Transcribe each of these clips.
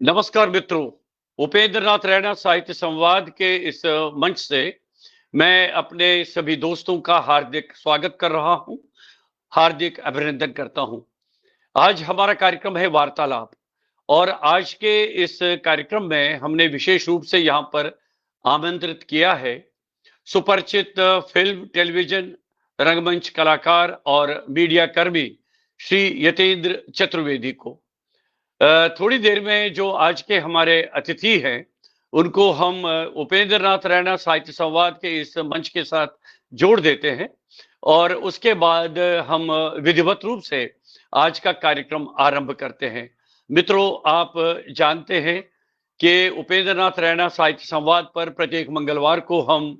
नमस्कार मित्रों, उपेंद्र नाथ रैना साहित्य संवाद के इस मंच से मैं अपने सभी दोस्तों का हार्दिक स्वागत कर रहा हूं, हार्दिक अभिनंदन करता हूं। आज हमारा कार्यक्रम है वार्तालाप और आज के इस कार्यक्रम में हमने विशेष रूप से यहां पर आमंत्रित किया है सुपरिचित फिल्म, टेलीविजन, रंगमंच कलाकार और मीडिया कर्मी श्री यतेंद्र चतुर्वेदी को। थोड़ी देर में जो आज के हमारे अतिथि हैं, उनको हम उपेंद्र नाथ रैना साहित्य संवाद के इस मंच के साथ जोड़ देते हैं और उसके बाद हम विधिवत रूप से आज का कार्यक्रम आरंभ करते हैं। मित्रों, आप जानते हैं कि उपेंद्र नाथ रैना साहित्य संवाद पर प्रत्येक मंगलवार को हम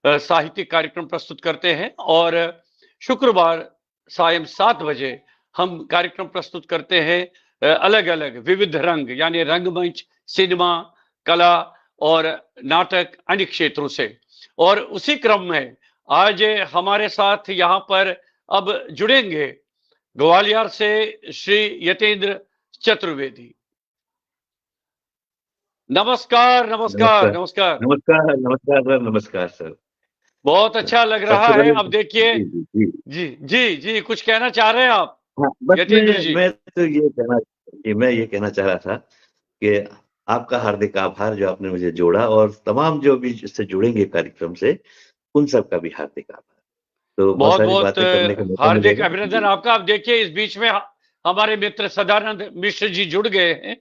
साहित्यिक कार्यक्रम प्रस्तुत करते हैं और शुक्रवार सायं 7 बजे हम कार्यक्रम प्रस्तुत करते हैं अलग अलग विविध रंग यानी रंगमंच, सिनेमा, कला और नाटक अन्य क्षेत्रों से। और उसी क्रम में आज हमारे साथ यहाँ पर अब जुड़ेंगे ग्वालियर से श्री यतेंद्र चतुर्वेदी। नमस्कार नमस्कार नमस्कार नमस्कार। नमस्कार नमस्कार सर। नमस्कार सर। बहुत अच्छा लग रहा सबसे है। पहले अब देखिए, जी जी जी जी जी जी, कुछ कहना चाह रहे हैं आप हाँ, बस यतेंद्र जी? मैं ये कहना चाह रहा था कि आपका हार्दिक आभार जो आपने मुझे जोड़ा, और तमाम जो भी इससे जुड़ेंगे कार्यक्रम से, उन सब का भी हार्दिक आभार। तो बहुत बहुत सारी बहुत बातें करने का मौका हार्दिक मिलेगा अभिनंदन जी। आपका। अब देखिए, इस बीच में हमारे मित्र सदानंद मिश्र जी जुड़ गए हैं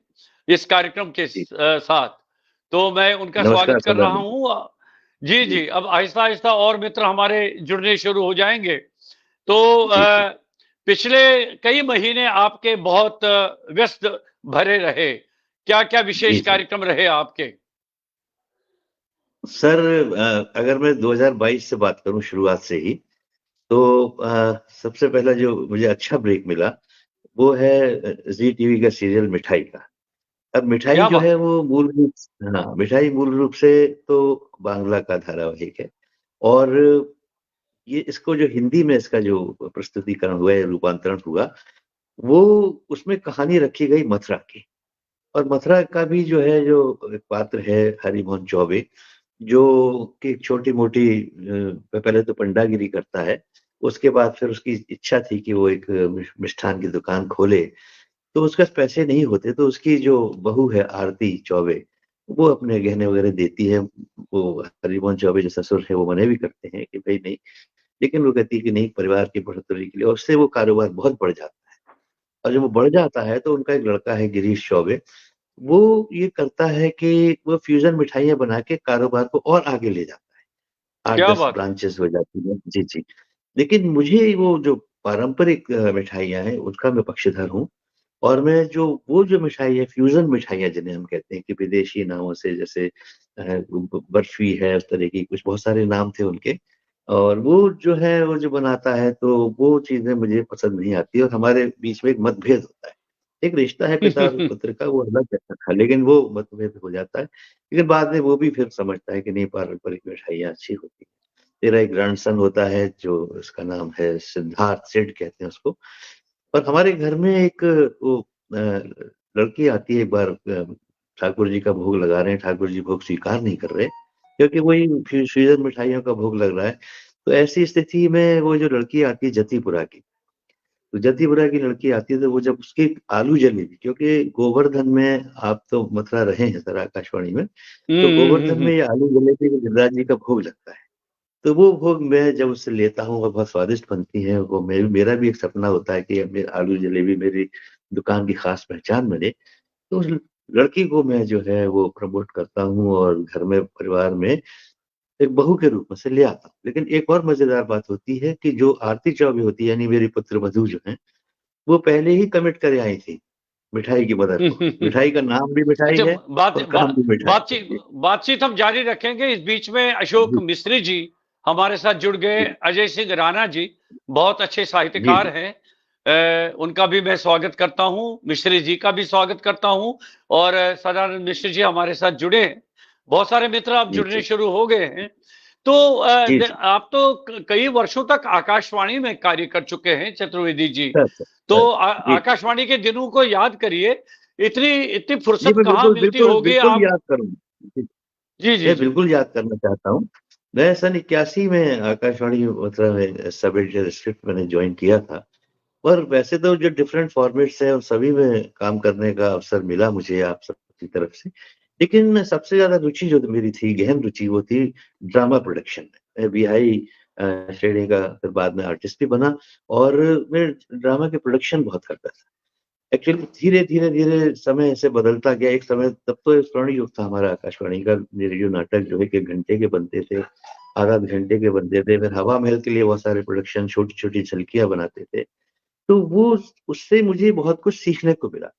इस कार्यक्रम के जी साथ, तो मैं उनका नमस्कार स्वागत कर रहा सदानंद हूं। जी जी जी, अब आहिस्ता आहिस्ता और मित्र हमारे जुड़ने शुरू हो जाएंगे। तो जी जी पिछले कई महीने आपके बहुत व्यस्त भरे रहे। क्या क्या जी विशेष सर। कार्यक्रम रहे आपके? सर, अगर मैं 2022 से बात करूं शुरुआत से ही, तो सबसे पहला जो मुझे अच्छा ब्रेक मिला वो है जी टीवी का सीरियल मिठाई का। अब मिठाई क्या जो है बात! वो हाँ, मिठाई मूल रूप से तो बांग्ला का धारावाहिक है। और ये इसको जो हिंदी में इसका जो प्रस्तुतिकरण हुआ है, रूपांतरण हुआ, वो उसमें कहानी रखी गई मथुरा की। और मथुरा का भी जो है, जो एक पात्र है हरिमोहन चौबे, जो कि छोटी-मोटी पहले तो पंडागिरी करता है, उसके बाद फिर उसकी इच्छा थी कि वो एक मिष्ठान की दुकान खोले। तो उसके पास पैसे नहीं होते, तो उसकी जो बहू है आरती चौबे, वो अपने गहने वगैरह देती है। वो हरिमोहन चौबे जो ससुर है वो मना भी करते हैं कि भई नहीं, लेकिन वो कहती है कि नहीं, परिवार की बढ़ोतरी के लिए, और उससे वो कारोबार बहुत बढ़ जाता है। और जब वो बढ़ जाता है तो उनका एक लड़का है गिरीश चौबे, वो ये करता है कि वो फ्यूज़न मिठाइयाँ बना के कारोबार को और आगे ले जाता है। क्या 8-10 बात है! ब्रांचेज़ हो जाती हैं। जी, जी। लेकिन मुझे वो जो पारंपरिक मिठाइयाँ हैं, उसका मैं पक्षधर हूँ। और मैं जो वो जो मिठाई है, फ्यूज़न मिठाइयाँ जिन्हें हम कहते हैं कि विदेशी नामों से, जैसे ब बर्फ़ी है, उस तरह की कुछ बहुत सारे नाम थे उनके। और वो जो है, वो जो बनाता है, तो वो चीज़ें मुझे पसंद नहीं आती, और हमारे बीच में एक मतभेद होता है। एक रिश्ता है पिता और पुत्र का, वो अलग था, लेकिन वो मतभेद हो जाता है। लेकिन बाद में वो भी फिर समझता है कि नहीं, पारंपरिक मिठाइयाँ अच्छी होती हैं। मेरा एक ग्रैंडसन होता है, जो उसका नाम है सिद्धार्थ, सिड कहते हैं उसको। और हमारे घर में एक वो लड़की आती है एक बार, ठाकुर जी का भोग लगा रहे हैं, ठाकुर जी भोग स्वीकार नहीं कर रहे, क्योंकि वही फ्यूज़न मिठाइयों का भोग लग रहा है। तो ऐसी स्थिति में वो जो लड़की आती है जतीपुरा की, तो जतीपुरा की लड़की आती है, तो वो जब उसकी आलू जलेबी, क्योंकि गोवर्धन में, आप तो मथुरा रहे हैं सर आकाशवाणी में, तो गोवर्धन में ये आलू जलेबी गिरिराज जी का भोग लगता है। तो वो भोग मैं जब उससे लेता हूँ और बहुत स्वादिष्ट बनती है, वो मेरा भी एक सपना होता है कि मेरी आलू जलेबी मेरी दुकान की खास पहचान बने। तो उस लड़की को मैं जो है वो प्रमोट करता हूँ, और घर में, परिवार में एक बहू के रूप में से ले आता हूँ। लेकिन एक और मज़ेदार बात होती है कि जो आरती चौबे होती है, यानी मेरी पुत्रवधू जो हैं, वो पहले ही कमिट करे आई थी मिठाई की मदर को। मिठाई का नाम भी मिठाई अच्छा, है बात और बा, काम भी मिठाई है। बातचीत जी, बातचीत हम जारी रखेंगे। इस बीच में अशोक जी, मिस्त्री जी हमारे साथ जुड़ गए। जी, अजय सिंह राणा जी बहुत अच्छे जी, साहित्यकार जी, हैं। उनका भी मैं स्वागत करता हूं, मिश्री जी का भी स्वागत करता हूं। और सदानंद मिश्र जी हमारे साथ जुड़े हैं। बहुत सारे मित्र अब जी, जुड़ने जी, शुरू हो गए हैं। तो जी, जी। आप तो कई वर्षों तक आकाशवाणी में कार्य कर चुके हैं चतुर्वेदी जी। सर, सर, तो सर। जी, जी। आकाशवाणी के दिनों को याद करिए इतनी इतनी जी, फुर्सत मैं कहाँ बिल्कुल, मिलती बिल्कुल, होगी बिल्कुल आप? याद करूँगा। जी, जी, जी, मैं जी। बिल्कुल याद करना चाहता हूँ। मैं सन 81 में आकाशवाणी मतलब सब एडिटर शिफ्ट मैंने जॉइन किया था। और वैसे तो जो डिफरेंट फॉर्मेट्स हैं, उन सभी में काम करने का अवसर मिला मुझे आप सबकी तरफ से। लेकिन सबसे ज़्यादा रुचि जो मेरी थी, गहन रुचि, वो थी ड्रामा प्रोडक्शन में। मैं बिहाई श्रेणी का फिर बाद में आर्टिस्ट भी बना और मैं ड्रामा के प्रोडक्शन बहुत करता था। एक्चुअली धीरे-धीरे समय ऐसे बदलता गया। एक समय तब तो स्वर्ण युग था हमारा आकाशवाणी का। ये रेडियो नाटक जो है कि घंटे के बनते थे, आधा-आधा घंटे के बनते थे। फिर हवा महल के लिए बहुत सारे प्रोडक्शन, छोटी-छोटी झलकियाँ बनाते थे। तो वो उससे मुझे बहुत कुछ सीखने को मिला।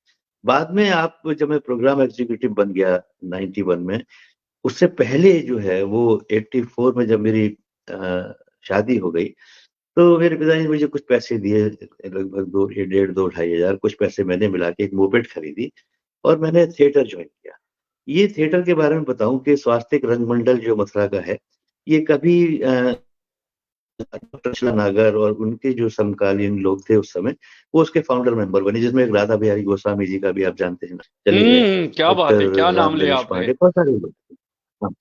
बाद में आप जब मैं प्रोग्राम एग्ज़ीक्यूटिव बन गया 91 में, उससे पहले जो है वो 84 में जब मेरी अ, शादी हो गई, तो मेरे पिताजी ने मुझे कुछ पैसे दिए, लगभग 2 ये डेढ़ 2 ढाई हज़ार कुछ पैसे मैंने मिला के एक मोपेड खरीदी और मैंने थिएटर जॉइन किया। ये थिएटर के बारे में बताऊँ कि स्वास्तिक रंगमंडल जो मथुरा का है, ये कभी रचना नागर और उनके जो समकालीन लोग थे उस समय, वो उसके फाउंडर मेंबर बने, जिसमें एक राधा बिहारी गोस्वामी जी का भी आप जानते हैं ना, चले गए। क्या बात है! क्या डॉक्टर नाम राम लिया नरेश आपने। पांडे, बहुत सारे लोग थे। हाँ,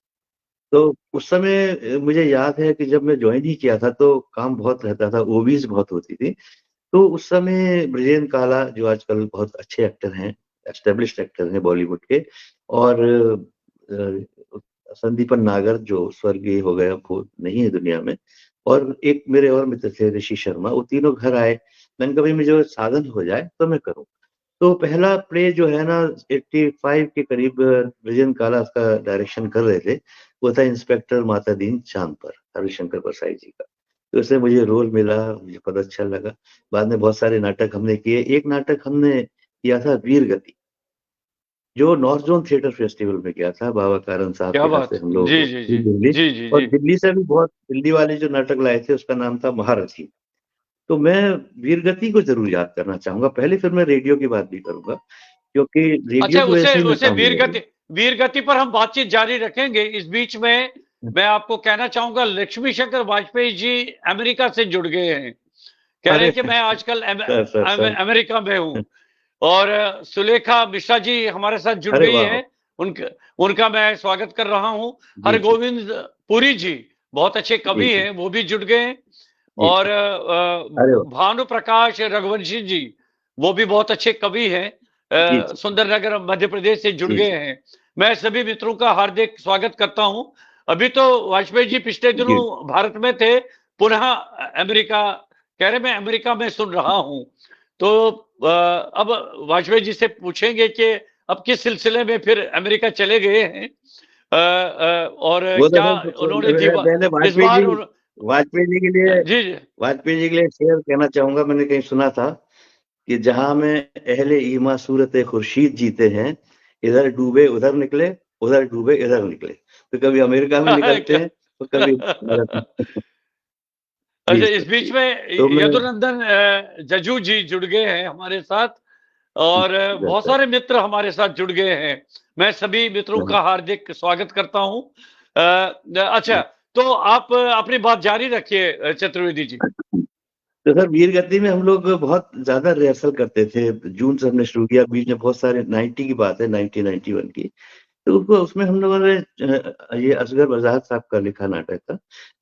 तो उस समय मुझे याद है कि जब मैं जॉइन ही किया था तो काम बहुत रहता था, ओवीज़ बहुत होती थी। तो उस समय ब्रिजेन काला जो आजकल बहुत अच्छे एक्टर हैं, एस्टेब्लिश्ड एक्टर हैं बॉलीवुड के, और संदीपन नागर जो स्वर्गीय हो गए, अब वो नहीं है दुनिया में, और एक मेरे और मित्र थे ऋषि शर्मा, वो तीनों घर आए। मैंने कहा भई मुझे साधन हो जाए तो मैं करूँ। तो पहला प्ले जो है ना 85 के करीब ब्रिजेन काला उसका डायरेक्शन कर रहे थे, वो था इंस्पेक्टर माता दीन चाँद पर, हरिशंकर परसाई जी का। तो उसमें मुझे रोल मिला, मुझे बहुत अच्छा लगा। बाद में बहुत सारे नाटक हमने किए। एक नाटक हमने किया था वीर गति, जो नॉर्थ ज़ोन थिएटर फेस्टिवल में किया था, बाबा कारण साहब क्या के यहाँ बात! से हम जी, लोग जी, जी। दिल्ली, जी, जी, और जी। दिल्ली से भी बहुत, दिल्ली वाले जो नाटक लाए थे उसका नाम था महारथी। तो मैं वीरगति को ज़रूर याद करना चाहूँगा। पहले फिर मैं रेडियो की बात भी करूँगा, क्योंकि रेडियो अच्छा, की वजह उसे से ही मैं उसे कामयाब हूँ। वीर गति पर हम बातचीत जारी रखेंगे। इस बीच में मैं आपको कहना चाहूँगा, लक्ष्मी शंकर वाजपेयी जी अमेरिका से जुड़ गए हैं। कह रहे अरे! हैं कि मैं आजकल सर। अमेरिका में हूँ। और सुलेखा मिश्रा जी हमारे साथ जुड़ अरे गई वाह! हैं। उनका उनका मैं स्वागत कर रहा हूँ। जी, जी। हरगोविंद पुरी जी बहुत अच्छे जी, कवि जी। हैं, वो भी जुड़ गए हैं। जी, और जी। अरे वाह! भानु प्रकाश रघुवंशी जी, वो भी बहुत अच्छे कवि हैं। जी, जी। सुंदरनगर मध्य प्रदेश से जुड़ जी, गए जी। हैं। मैं सभी मित्रों का हार्दिक स्वागत करता हूं। अभी तो वाजपेयी जी पिछले दिनों जी। भारत में थे, पुनः अमेरिका, कह रहे मैं अमेरिका में सुन रहा हूं। तो अब वाजपेयी जी से पूछेंगे कि अब किस सिलसिले में फिर अमेरिका चले गए हैं। और वो तो क्या उन्होंने मैं पहले इस बार वाजपेयी जी के लिए जी, जी। वाजपेयी जी के लिए एक शेर कहना चाहूँगा। मैंने कहीं सुना था कि जहाँ में अहले ईमा सूरत खुर्शीद जीते हैं, इधर डूबे उधर निकले, उधर डूबे इधर निकले। तो कभी अमेरिका में निकलते क्या हैं, तो कभी भारत में। जी अच्छा, सर, इस बीच जी। में तो मैं यदुनंदन जज्जू जी जुड़ गए हैं हमारे साथ। और बहुत बेहतर। सारे मित्र हमारे साथ जुड़ गए हैं। मैं सभी मित्रों हाँ, का हार्दिक स्वागत करता हूं। अच्छा, जी। तो आप अपनी बात जारी रखिए चतुर्वेदी जी। तो सर वीर गति में हम लोग बहुत ज़्यादा रिहर्सल करते थे। जून से हमने शुरू किया, बीच में बहुत सारे 90 की बात है, 1991 की। तो उसमें हम लोगों ने ये असगर बज़ार साहब का लिखा नाटक था,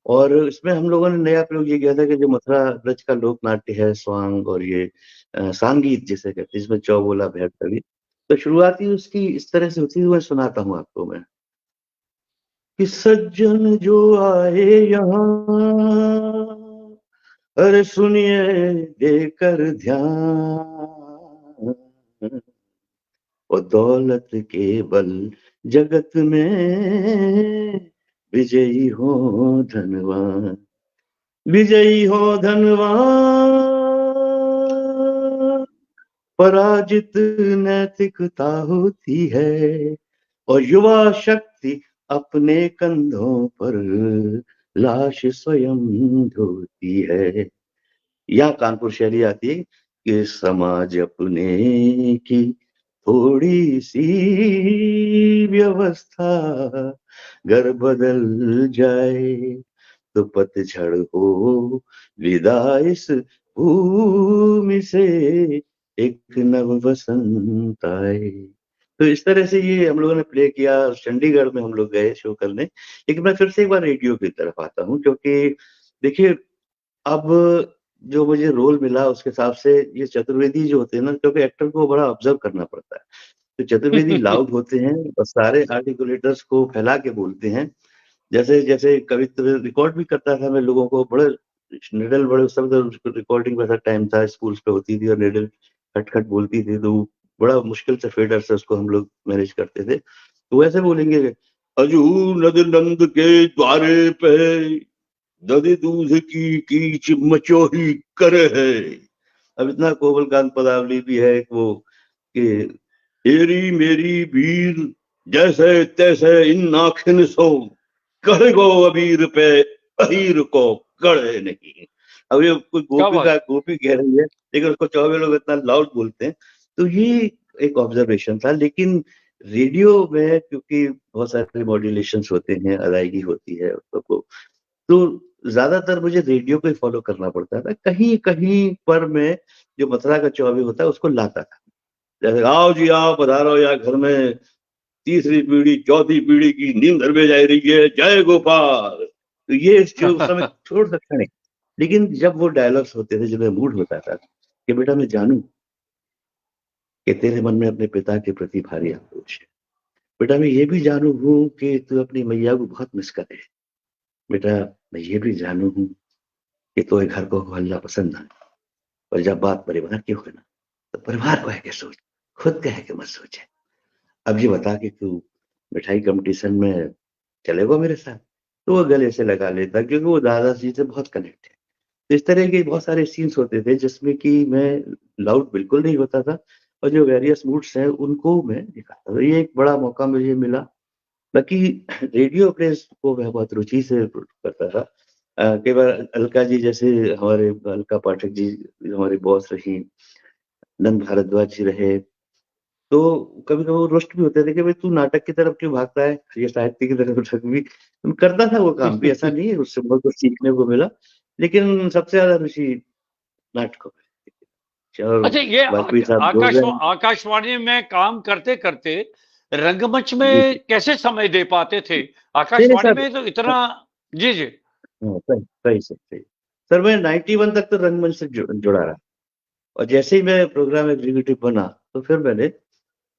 और इसमें हम लोगों ने नया प्रयोग ये किया था कि जो मथुरा ब्रज का लोक नाट्य है, स्वांग और ये सांगीत जिसे कहते हैं, जिसमें चौबोला, भैरवी, तो शुरुआती उसकी इस तरह से होती है, मैं सुनाता हूँ आपको मैं। कि सज्जन जो आए यहाँ, अरे सुनिए देकर ध्यान, वो दौलत के बल जगत में विजयी हो धनवान, विजयी हो धनवान, पराजित नैतिकता होती है, और युवा शक्ति अपने कंधों पर लाश स्वयं ढोती है। या कानपुर शैली आती है कि समाज अपने की थोड़ी सी व्यवस्था घर बदल जाए, तो पतझड़ हो विदा इस भूमि से, एक नव बसंत आए। तो इस तरह से ये हम लोगों ने प्ले किया। चंडीगढ़ में हम लोग गए शो करने। लेकिन मैं फिर से एक बार रेडियो की तरफ आता हूँ, क्योंकि देखिए, अब जो मुझे रोल मिला उसके हिसाब से ये चतुर्वेदी जो होते हैं ना, क्योंकि एक्टर को बड़ा ऑब्जर्व करना पड़ता है। तो चतुर्वेदी लाउड होते हैं और सारे आर्टिकुलेटर्स को फैला के बोलते हैं। जैसे जैसे कवित्र रिकॉर्ड भी करता था मैं लोगों को, बड़े निडल, बड़े उस समय तो रिकॉर्डिंग वैसा टाइम था, स्कूल्स पे होती थी और निडल खट खट बोलती थी, तो बड़ा मुश्किल से फेडर से उसको हम लोग मैनेज करते थे। तो वैसे बोलेंगे, अजू नद नंद के द्वारे पे दधि दूध की कीच मचोही कर है। अब इतना कोमल कांत पदावली भी है वो कि तेरी मेरी वीर जैसे तैसे इन नाखिन सो कर गो अबीर पे अहीर को गड़े नहीं। अब ये कोई क्या गोपी बात। का गोपी कह रही है, लेकिन उसको चौबे लोग इतना लाउड बोलते हैं। तो ये एक ऑब्जर्वेशन था। लेकिन रेडियो में क्योंकि बहुत सारे मॉड्यूलेशन होते हैं, अदायगी होती है उसको, तो ज्यादातर मुझे रेडियो को ही फॉलो करना पड़ता था। कहीं कहीं पर मैं जो मथुरा का चौबे होता है उसको लाता था। जैसे आओ जी आओ पधारो, या घर में तीसरी पीढ़ी चौथी पीढ़ी की नींद धर में जा रही है, जय गोपाल। तो ये जो उस समय छोड़ सकता नहीं। लेकिन जब वो डायलॉग्स होते थे, जब मैं मूड होता था कि बेटा मैं जानू कि तेरे मन में अपने पिता के प्रति भारी आक्रोश है, बेटा मैं ये भी जानू हूँ कि तू अपनी मैया को बहुत मिस करे, बेटा मैं ये भी जानू हूँ कि तो घर को हल्ला पसंद ना है। और जब बात परिवार की हो ना, तो परिवार को है के सोच, खुद का है कि मत सोचे। अब ये बता कि तू मिठाई कंपटीशन में चलेगा मेरे साथ, तो वो गले से लगा लेता, क्योंकि वो दादाजी से बहुत कनेक्ट है। तो इस तरह के बहुत सारे सीन्स होते थे जिसमें कि मैं लाउड बिल्कुल नहीं होता था, और जो वेरियस मूड्स हैं उनको मैं दिखाता था। ये एक बड़ा मौका मुझे मिला। बाकी रेडियो प्लेस को मैं बहुत रुचि से करता था। कई बार अलका जी जैसे, हमारे अलका पाठक जी हमारी बॉस रही, नंद भारद्वाज जी रहे, तो कभी कभी वो रोस्ट भी होते थे कि भाई तू नाटक की तरफ क्यों भागता है, ये साहित्य की तरफ भी करता था। वो काम भी ऐसा नहीं है, उससे बहुत कुछ सीखने को मिला। लेकिन सबसे ज्यादा रुचि नाटकों में। और अच्छा, ये वाजपेयी साहब बोल रहे हैं। आकाशवाणी में काम करते करते रंगमंच जी में जी। कैसे समय दे पाते थे? नहीं नहीं आकाशवाणी सर। में तो इतना। जी जी। हाँ, सही सही सही सही। सर मैं 91 तक तो रंगमंच से जुड़ा रहा। और जैसे ही मैं प्रोग्राम एग्जीक्यूटिव बना, तो फिर मैंने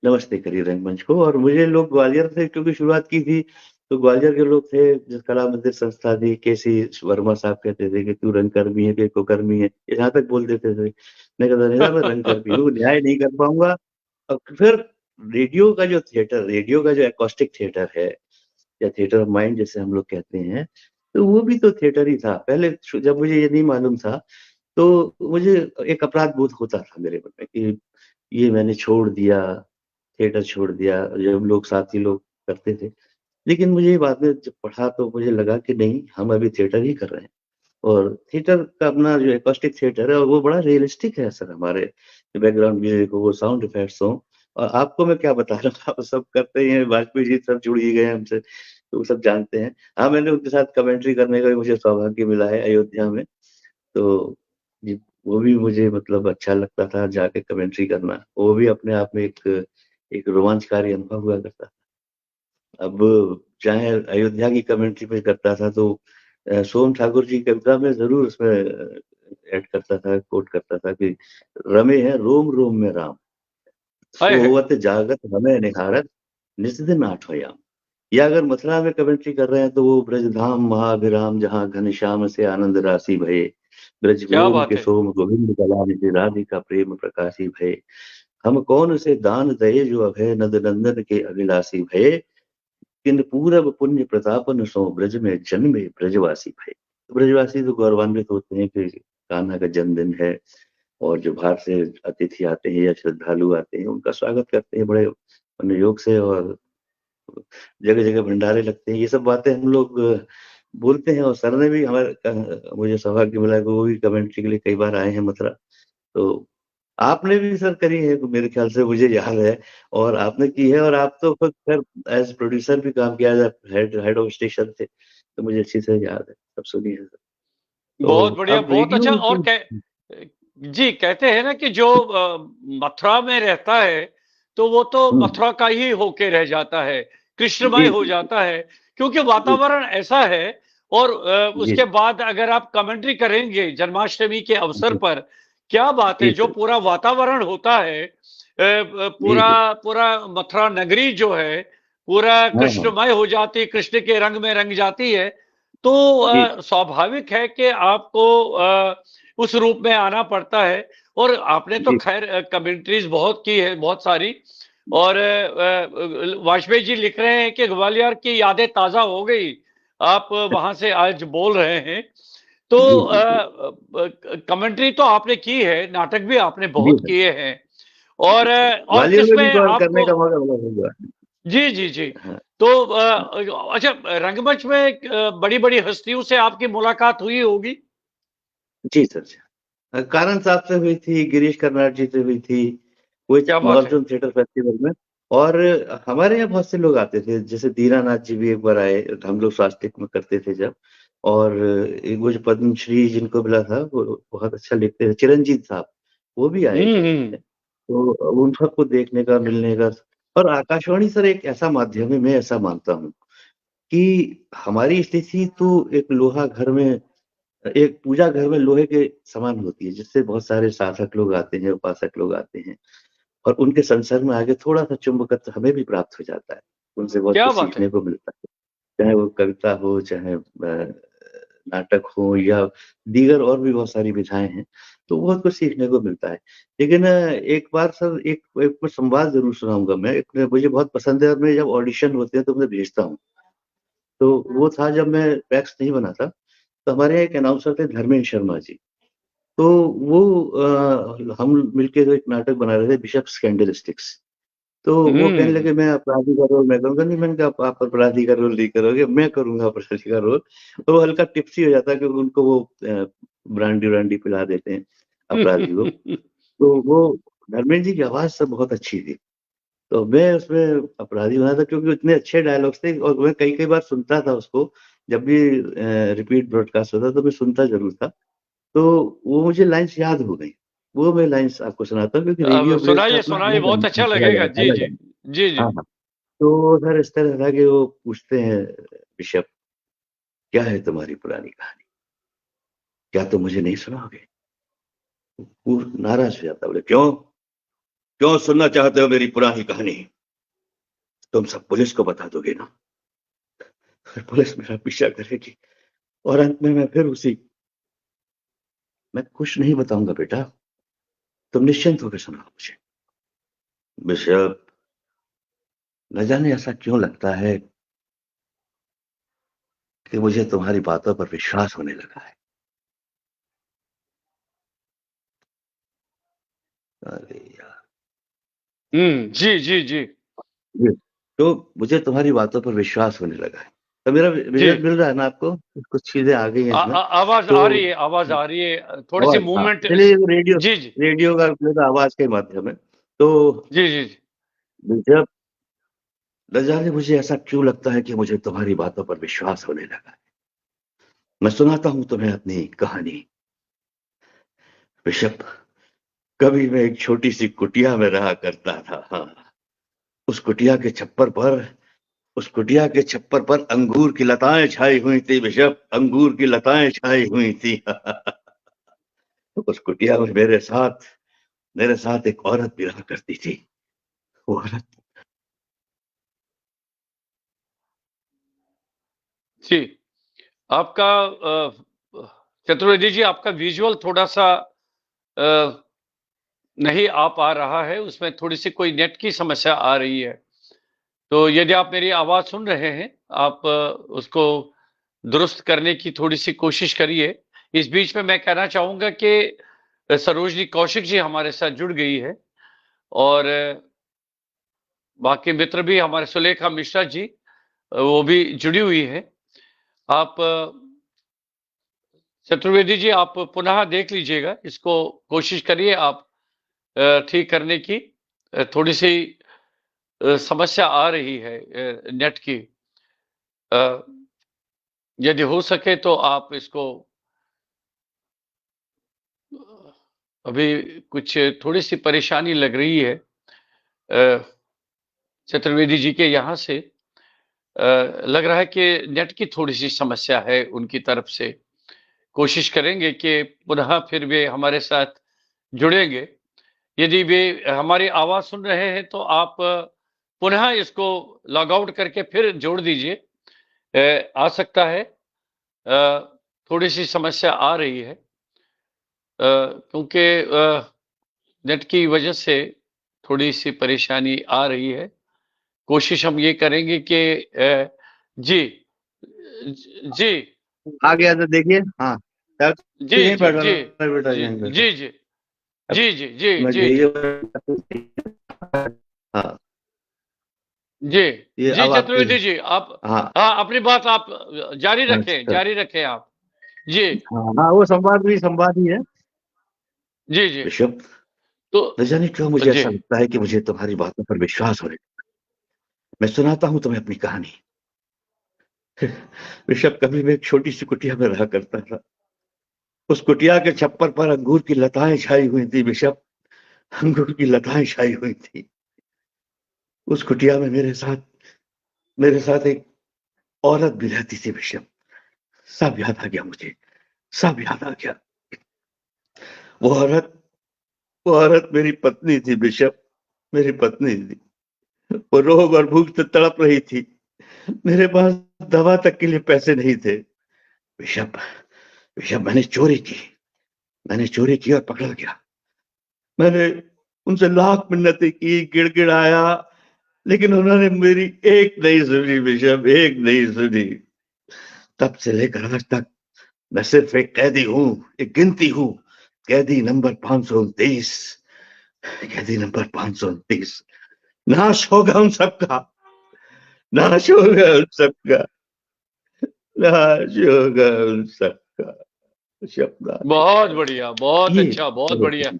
नमस्ते करी रंगमंच को। और मुझे लोग ग्वालियर से क्योंकि शुरुआत की थी, तो ग्वालियर के लोग थे, जो कला मंदिर संस्था थी, केसी वर्मा साहब कहते थे कि तू रंगकर्मी है कि कुकर्मी है, यहाँ तक बोल देते थे। मैं कहता नहीं मैं रंगकर्मी हूँ, न्याय नहीं कर पाऊंगा। और फिर रेडियो का जो एकॉस्टिक थिएटर है, या थिएटर ऑफ माइंड जैसे हम लोग कहते हैं, तो वो भी तो थिएटर ही था पहले। जब मुझे ये नहीं मालूम था, तो मुझे एक अपराध बोध होता था मेरे मन में कि ये मैंने छोड़ दिया, थिएटर छोड़ दिया, जब लोग साथी लोग करते थे। लेकिन मुझे बाद में जब पढ़ा तो मुझे लगा कि नहीं, हम अभी थिएटर ही कर रहे हैं। और थिएटर का अपना जो एकॉस्टिक थिएटर है, और वो बड़ा रियलिस्टिक है सर। हमारे बैकग्राउंड म्यूजिक हो, वो साउंड इफेक्ट्स हो, और आपको मैं क्या बता रहा हूँ, आप सब करते ही हैं, वाजपेयी जी सब जुड़ ही गए हैं हमसे, तो वो सब जानते हैं। हाँ, मैंने उनके साथ कमेंट्री करने का भी मुझे सौभाग्य मिला है अयोध्या में। तो जी, वो भी मुझे मतलब अच्छा लगता था जाके कमेंट्री करना। वो भी अपने आप में एक एक रोमांचकारी अनुभव हुआ करता। अब चाहे अयोध्या की कमेंट्री में करता था, तो सोम ठाकुर जी की कविता में ज़रूर उसमें ऐड करता था, कोट करता था कि रमे हैं रोम रोम में राम, हाय हाय। सोवत जागत हमें निहारत, निज दिन आठो याम। या अगर मथुरा में कमेंट्री कर रहे हैं, तो वो ब्रजधाम महाभिराम जहाँ घनश्याम से आनंद राशि भये, ब्रज क्या भूमि बात के है। सोम गोविंद कला निधि राधिका प्रेम प्रकाशी भये। हम कौन से दान दये जो अभय नद नंदन के अभिलाषी भये, किन पूरब पुण्य प्रतापन सो ब्रज में जन्मे ब्रजवासी भये। तो ब्रजवासी तो गौरवान्वित होते हैं कि कान्हा का जन्मदिन है, और जो बाहर से अतिथि आते हैं या श्रद्धालु आते हैं, उनका स्वागत करते हैं बड़े योग से। और जगह जगह भंडारे लगते हैं, ये सब बातें हम लोग बोलते हैं। और सर ने भी हमारे मुझे सौभाग्य मिला कि वो भी कमेंट्री के लिए कई बार आए हैं मथुरा। तो आपने भी सर करी है तो मेरे ख्याल से मुझे याद है, और आपने की है। और आप तो खुद खैर एज प्रोड्यूसर भी काम किया, हेड हेड ऑफ स्टेशन थे, तो मुझे अच्छी से याद है, सब सुनी है सर। बहुत तो बढ़िया, अब बहुत अच्छा। रेडियो और की। जी, कहते हैं ना कि जो मथुरा में रहता है, तो वो तो हुँ, मथुरा का ही होके रह जाता है, कृष्णमय जी, हो जी, जी। जाता है, क्योंकि जी, वातावरण ऐसा है। और जी, उसके बाद अगर आप कमेंट्री करेंगे जन्माष्टमी के अवसर जी, पर, क्या बात है, जी जो सर। पूरा वातावरण होता है, जी, पूरा जी। पूरा मथुरा नगरी जो है, पूरा हाँ, हाँ। कृष्णमय हो जाती है, कृष्ण के रंग में रंग जाती है। तो जी, स्वाभाविक है कि आपको उस रूप में आना पड़ता है। और आपने तो जी, खैर कमेंट्रीज बहुत की है, बहुत सारी। और वाजपेयी जी लिख रहे हैं कि ग्वालियर की यादें ताजा हो गई, आप वहां से आज बोल रहे हैं। तो जी, जी, जी। कमेंट्री तो आपने की है, नाटक भी आपने जी बहुत सर, किए हैं। जी और सर। और ग्वालियर में भी किसमें कॉल करने आपको। का मौका मिला होगा। जी जी जी। हाँ, तो अच्छा, रंगमंच में बड़ी बड़ी हस्तियों से आपकी मुलाकात हुई होगी। जी सर। कारण साहब से हुई थी, गिरीश कर्नाड जी से हुई थी, हुई क्या थी बात है। अर्जुन थिएटर फेस्टिवल में। और हमारे यहाँ बहुत से लोग आते थे, जैसे दीनानाथ जी भी एक बार आए, हम लोग स्वास्तिक में करते थे जब। और एक वो जो पद्मश्री जिनको मिला था, वो बहुत अच्छा लिखते थे, चिरंजीत साहब, वो भी आए थे। हम्म। तो उन सबको देखने का, मिलने का। और आकाशवाणी सर एक ऐसा माध्यम है, मैं ऐसा मानता हूँ, कि हमारी स्थिति तो एक लोहा घर में, एक पूजा घर में लोहे के समान होती है, जिससे बहुत सारे साधक लोग आते हैं, उपासक लोग आते हैं, और उनके संसर्ग में आके थोड़ा-सा चुंबकत्व हमें भी प्राप्त हो जाता है। उनसे बहुत क्या कुछ बात है। सीखने को मिलता है। चाहे वो कविता हो, चाहे नाटक हो, या दीगर और भी बहुत सारी विधाएँ हैं, तो बहुत कुछ सीखने को मिलता है। लेकिन एक बार सर, एक एक मैं संवाद ज़रूर सुनाऊँगा मैं, एक मुझे बहुत पसंद है, और मैं जब ऑडिशन होते हैं तो मैं भेजता हूँ। तो वो था जब मैं पैक्स नहीं बना था, तो हमारे यहाँ एक अनाउंसर थे, धर्मेंद्र शर्मा जी। तो वो हम मिलके एक नाटक बना रहे थे, बिशप्स कैंडलस्टिक्स। तो वो कहने हम्म। लगे, मैं अपराधी का रोल मैं करूँगा। नहीं, मैंने कहा, आप अपराधी का रोल नहीं करोगे, मैं करूँगा अपराधी का रोल। तो वो हल्का टिप्सी हो जाता है, क्योंकि उनको वो ब्रांडी-व्रांडी पिला देते हैं अपराधी को। तो वो धर्मेंद्र जी की आवाज़ सब बहुत अच्छी थी। तो मैं उसमें अपराधी बना था, क्योंकि इतने अच्छे डायलॉग्स थे, और मैं कई-कई बार सुनता था उसको, जब भी रिपीट ब्रॉडकास्ट होता तो मैं सुनता ज़रूर था। तो वो मुझे लाइन्स याद हो गई। वो मैं लाइन्स आपको सुनाता हूँ, क्योंकि अब रेडियो प्ले का सुनाइए अपना सुनाइए, अलग बहुत अच्छा लगेगा। अलग जी अलग जी। जी जी। हाँ, हाँ। तो सर इस तरह था कि वो पूछते हैं, बिशप, क्या है तुम्हारी पुरानी कहानी? क्या तुम मुझे नहीं सुनाओगे? वो नाराज़ हो जाता है, बोले, क्यों? क्यों सुनना चाहते हो मेरी पुरानी कहानी? तुम सब पुलिस को बता दोगे ना? फिर पुलिस मेरा पीछा करेगी, और अंत में मैं फिर उसी, मैं कुछ नहीं बताऊँगा बेटा, तुम निश्चिंत होकर सुनाओ मुझे। बिशप, न जाने ऐसा क्यों लगता है कि मुझे तुम्हारी बातों पर विश्वास होने लगा है। अरे यार! जी जी जी। जी। तो मुझे तुम्हारी बातों पर विश्वास होने लगा है। तो मेरा जी। विज़न मिल रहा है ना आपको? कुछ चीज़ें आ गई हैं इसमें। आवाज तो आ रही है, आवाज आ रही है, थोड़ी सी आवाज़, हाँ, मूवमेंट। चलिए, रेडियो जी जी। रेडियो का मतलब आवाज़ का ही माध्यम है। तो जी जी जी। जब, न जाने मुझे ऐसा क्यों लगता है कि मुझे तुम्हारी बातों पर विश्वास होने लगा है। मैं सुनाता हूँ तुम्हें अपनी कहानी। ऋषभ, कभी मैं एक छोटी-सी कुटिया में रहा करता था। हाँ, उस कुटिया के छप्पर पर उस कुटिया के छप्पर पर अंगूर की लताएँ छाई हुई थी ऋषभ, अंगूर की लताएँ छाई हुई थी। उस कुटिया में मेरे साथ एक औरत भी रहा करती थी। वो औरत, जी। आपका चतुर्वेदी जी, आपका विजुअल थोड़ा सा नहीं आ पा रहा है, उसमें थोड़ी सी कोई नेट की समस्या आ रही है। तो यदि आप मेरी आवाज सुन रहे हैं, आप उसको दुरुस्त करने की थोड़ी सी कोशिश करिए। इस बीच में मैं कहना चाहूंगा कि सरोजनी कौशिक जी हमारे साथ जुड़ गई है। और बाकी मित्र भी हमारे, सुलेखा मिश्रा जी, वो भी जुड़ी हुई है। आप चतुर्वेदी जी, आप पुनः देख लीजिएगा इसको, कोशिश करिए आप ठीक करने की। थोड़ी सी समस्या आ रही है नेट की। अ, यदि हो सके तो आप इसको अभी कुछ थोड़ी-सी परेशानी लग रही है अ, चतुर्वेदी जी के यहाँ से। लग रहा है कि नेट की थोड़ी-सी समस्या है उनकी तरफ से। कोशिश करेंगे कि पुनः फिर वे हमारे साथ जुड़ेंगे। यदि वे हमारी आवाज़ सुन रहे हैं तो आप पुनः इसको लॉग आउट करके फिर जोड़ दीजिए। आ सकता है थोड़ी-सी समस्या आ रही है क्योंकि नेट की वजह से थोड़ी-सी परेशानी आ रही है। कोशिश हम ये करेंगे कि जी, जी, आ गया तो देखिए, हाँ, क्या जी, यहीं जी, बैठा जी, ना बेटा, जी, यहीं बैठो। जी, जी, अब जी, जी, जी, मैं जी, हाँ, जी, ये जी, अब आपके, चतुर्वेदी जी, आप हाँ, हाँ, अपनी बात आप हाँ, सर, जारी रखें आप। जी, हाँ, हाँ, वो संवाद ही है। जी, जी, ऋषभ, तो न जाने क्यों मुझे जी, ऐसा लगता है कि मुझे तुम्हारी बातों पर विश्वास हो रहा है। मैं सुनाता हूँ तुम्हें अपनी कहानी। ऋषभ, कभी मैं एक छोटी-सी कुटिया में रहा करता था। उस कुटिया के छप्पर पर अंगूर की लताएँ छाई हुई थी ऋषभ, अंगूर की लताएँ छाई हुई थी। उस कुटिया में मेरे साथ एक औरत भी रहती थी ऋषभ। सब याद आ गया मुझे, सब याद आ गया। वो औरत वो औरत मेरी पत्नी थी ऋषभ, मेरी पत्नी थी। वो रोग और भूख से तड़प रही थी। मेरे पास दवा तक के लिए पैसे नहीं थे। ऋषभ ऋषभ, मैंने चोरी की और पकड़ा गया। मैंने उनसे लाख मिन्नतें की, गिड़गिड़ाया, लेकिन उन्होंने मेरी एक नहीं सुनी ऋषभ, एक नहीं सुनी। तब से लेकर आज तक मैं सिर्फ एक कैदी हूँ, एक गिनती हूँ। कैदी नंबर 529, कैदी नंबर 529। नाश होगा उन सबका, नाश होगा उन सबका, नाश होगा उन सबका। शब्द बहुत बढ़िया, बहुत ये अच्छा, बहुत चलो, बढ़िया,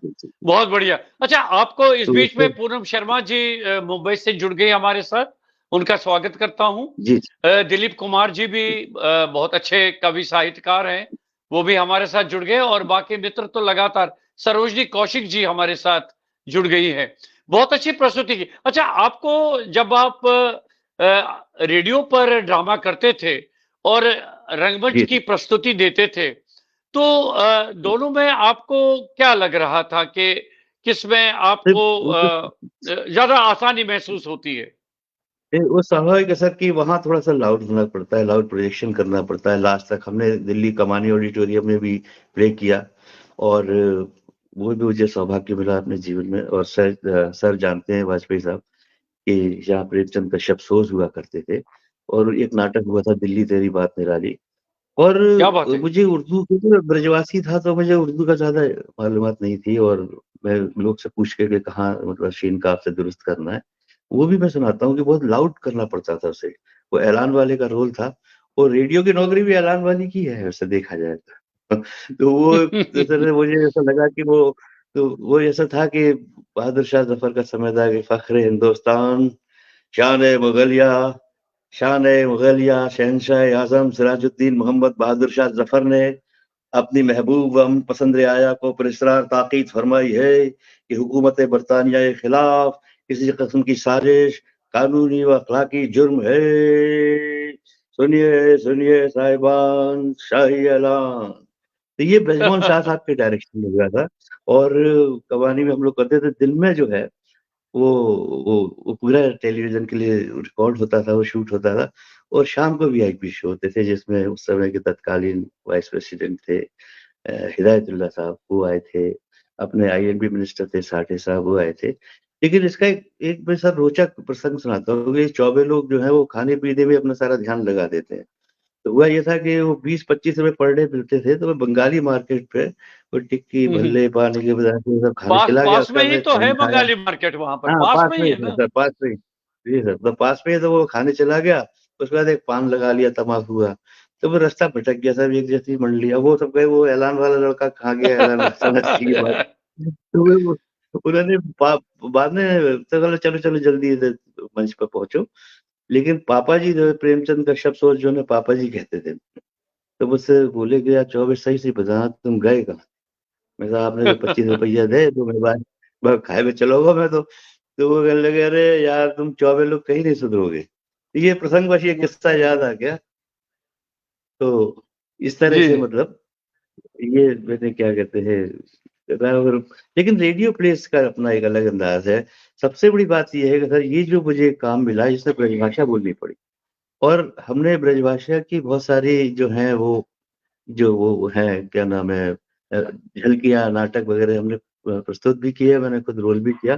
बहुत बढ़िया। अच्छा, आपको इस तो बीच में फिर पूनम शर्मा जी मुंबई से जुड़ गई हमारे साथ, उनका स्वागत करता हूँ। जी, दिलीप कुमार जी भी बहुत अच्छे कवि साहित्यकार हैं, वो भी हमारे साथ जुड़ गए और बाकी मित्र तो लगातार सरोजनी कौशिक जी हमारे साथ जुड़ गई हैं। बहुत अच्छी प्रस्तुति की। अच्छा, आपको जब आप रेडियो पर ड्रामा करते थे और रंगमंच जी, की प्रस्तुति देते थे, तो दोनों में आपको क्या लग रहा था कि किसमें आपको वो तो ज़्यादा आसानी महसूस होती है? वो स्वाभाविक है सर कि वहाँ थोड़ा-सा लाउड होना पड़ता है, लाउड प्रोजेक्शन करना पड़ता है। लास्ट तक हमने दिल्ली कमानी ऑडिटोरियम में भी प्ले किया और वो भी मुझे सौभाग्य मिला अपने जीवन में। और सर जानते हैं वाजपेयी साहब कि जहाँ प्रेमचंद कश्यप शोज़ हुआ करते थे और एक नाटक हुआ था दिल्ली तेरी बात निराली। और क्या बात है! मुझे उर्दू, क्योंकि मैं ब्रजवासी था तो मुझे उर्दू का ज़्यादा मालूमात नहीं थी और मैं लोग से पूछ के कि कहाँ मतलब शीन का आपसे दुरुस्त करना है। वो भी मैं सुनाता हूँ कि बहुत लाउड करना पड़ता था उसे। वो ऐलान वाले का रोल था और रेडियो की नौकरी भी ऐलान वाली की है वैसे देखा जाए तो। तो वो सर मुझे ऐसा लगा कि वो ऐसा था कि बहादुर शाह ज़फ़र का समय था कि फ़ख्र हिंदुस्तान, शान-ए-मुग़लिया, शान-ए-मुग़लिया, शहंशाह-ए-आज़म सिराजुद्दीन मोहम्मद बहादुर शाह ज़फ़र ने अपनी महबूब व हम पसंद रियाया को पुरस्कार ताक़ीद फ़रमाई है कि हुकूमत बरतानिया के खिलाफ किसी किस्म की साज़िश कानूनी व अख़लाक़ी जुर्म है। सुनिए, सुनिए साहिबान, शाही ऐलान। तो ये ब्रजमोहन शाह साहब के डायरेक्शन में हुआ था और कव्वाली में हम लोग करते थे। दिन में जो है वो वो पूरा टेलीविज़न के लिए रिकॉर्ड होता था, वो शूट होता था और शाम को वीआईपी शो होते थे जिसमें उस समय के तत्कालीन वाइस प्रेसिडेंट थे हिदायतुल्लाह साहब, वो आए थे। अपने आईएनबी मिनिस्टर थे साठे साहब, वो आए थे। लेकिन इसका एक एक मैं सर रोचक प्रसंग सुनाता हूँ कि चौबे लोग जो हैं वो खाने-पीने में अपना सारा ध्यान लगा देते हैं। तो हुआ ये था कि वो 20-25 रुपए पर डे मिलते थे, तो मैं बंगाली मार्केट पे वो टिक्की, हुँ, हुँ। भल्ले, पानी के बजाय वो सब खाने चला गया। पास उसके में बाद ही मैंने तो है खाना खाया। बंगाली मार्केट वहाँ पर, हाँ, पास पास में में ही ही है था ना? सर, पास में ही। जी सर, तो पास में ही तो वो खाने चला गया, उसके बाद एक पान लगा लिया, तम्बाकू हुआ। तो वो रास्ता भटक गया सब एक जैसी मंडली। अब वो सब कहे वो ऐलान वाला लड़का कहाँ गया, ऐलान समझ की बात। तो वो उन्होंने बाद में तो बोला चलो जल्दी इधर मंच पे पहुँचो। लेकिन पापा जी जो है प्रेमचंद कश्यप सोच जो है पापा जी कहते थे। तो मुझसे बोले कि यार चौबे सही से बताना तुम गए कहाँ? मैं कहा आपने तो 25 रुपया दे तो मैं खाए में चलोगा मैं तो वो कहने लगे अरे यार तुम 24 लोग कहीं नहीं सुधरोगे। तो ये प्रसंगवश ये किस्सा याद आ गया। तो इस तरह जी, से जी। मतलब ये मैंने क्या कहते हैं और लेकिन रेडियो प्लेस का अपना एक अलग अंदाज़ है। सबसे बड़ी बात ये है कि सर ये जो मुझे काम मिला इसमें ब्रजभाषा बोलनी पड़ी और हमने ब्रजभाषा की बहुत सारी जो हैं वो हैं क्या नाम है झलकियाँ, नाटक वग़ैरह हमने प्रस्तुत भी किए, मैंने खुद रोल भी किया।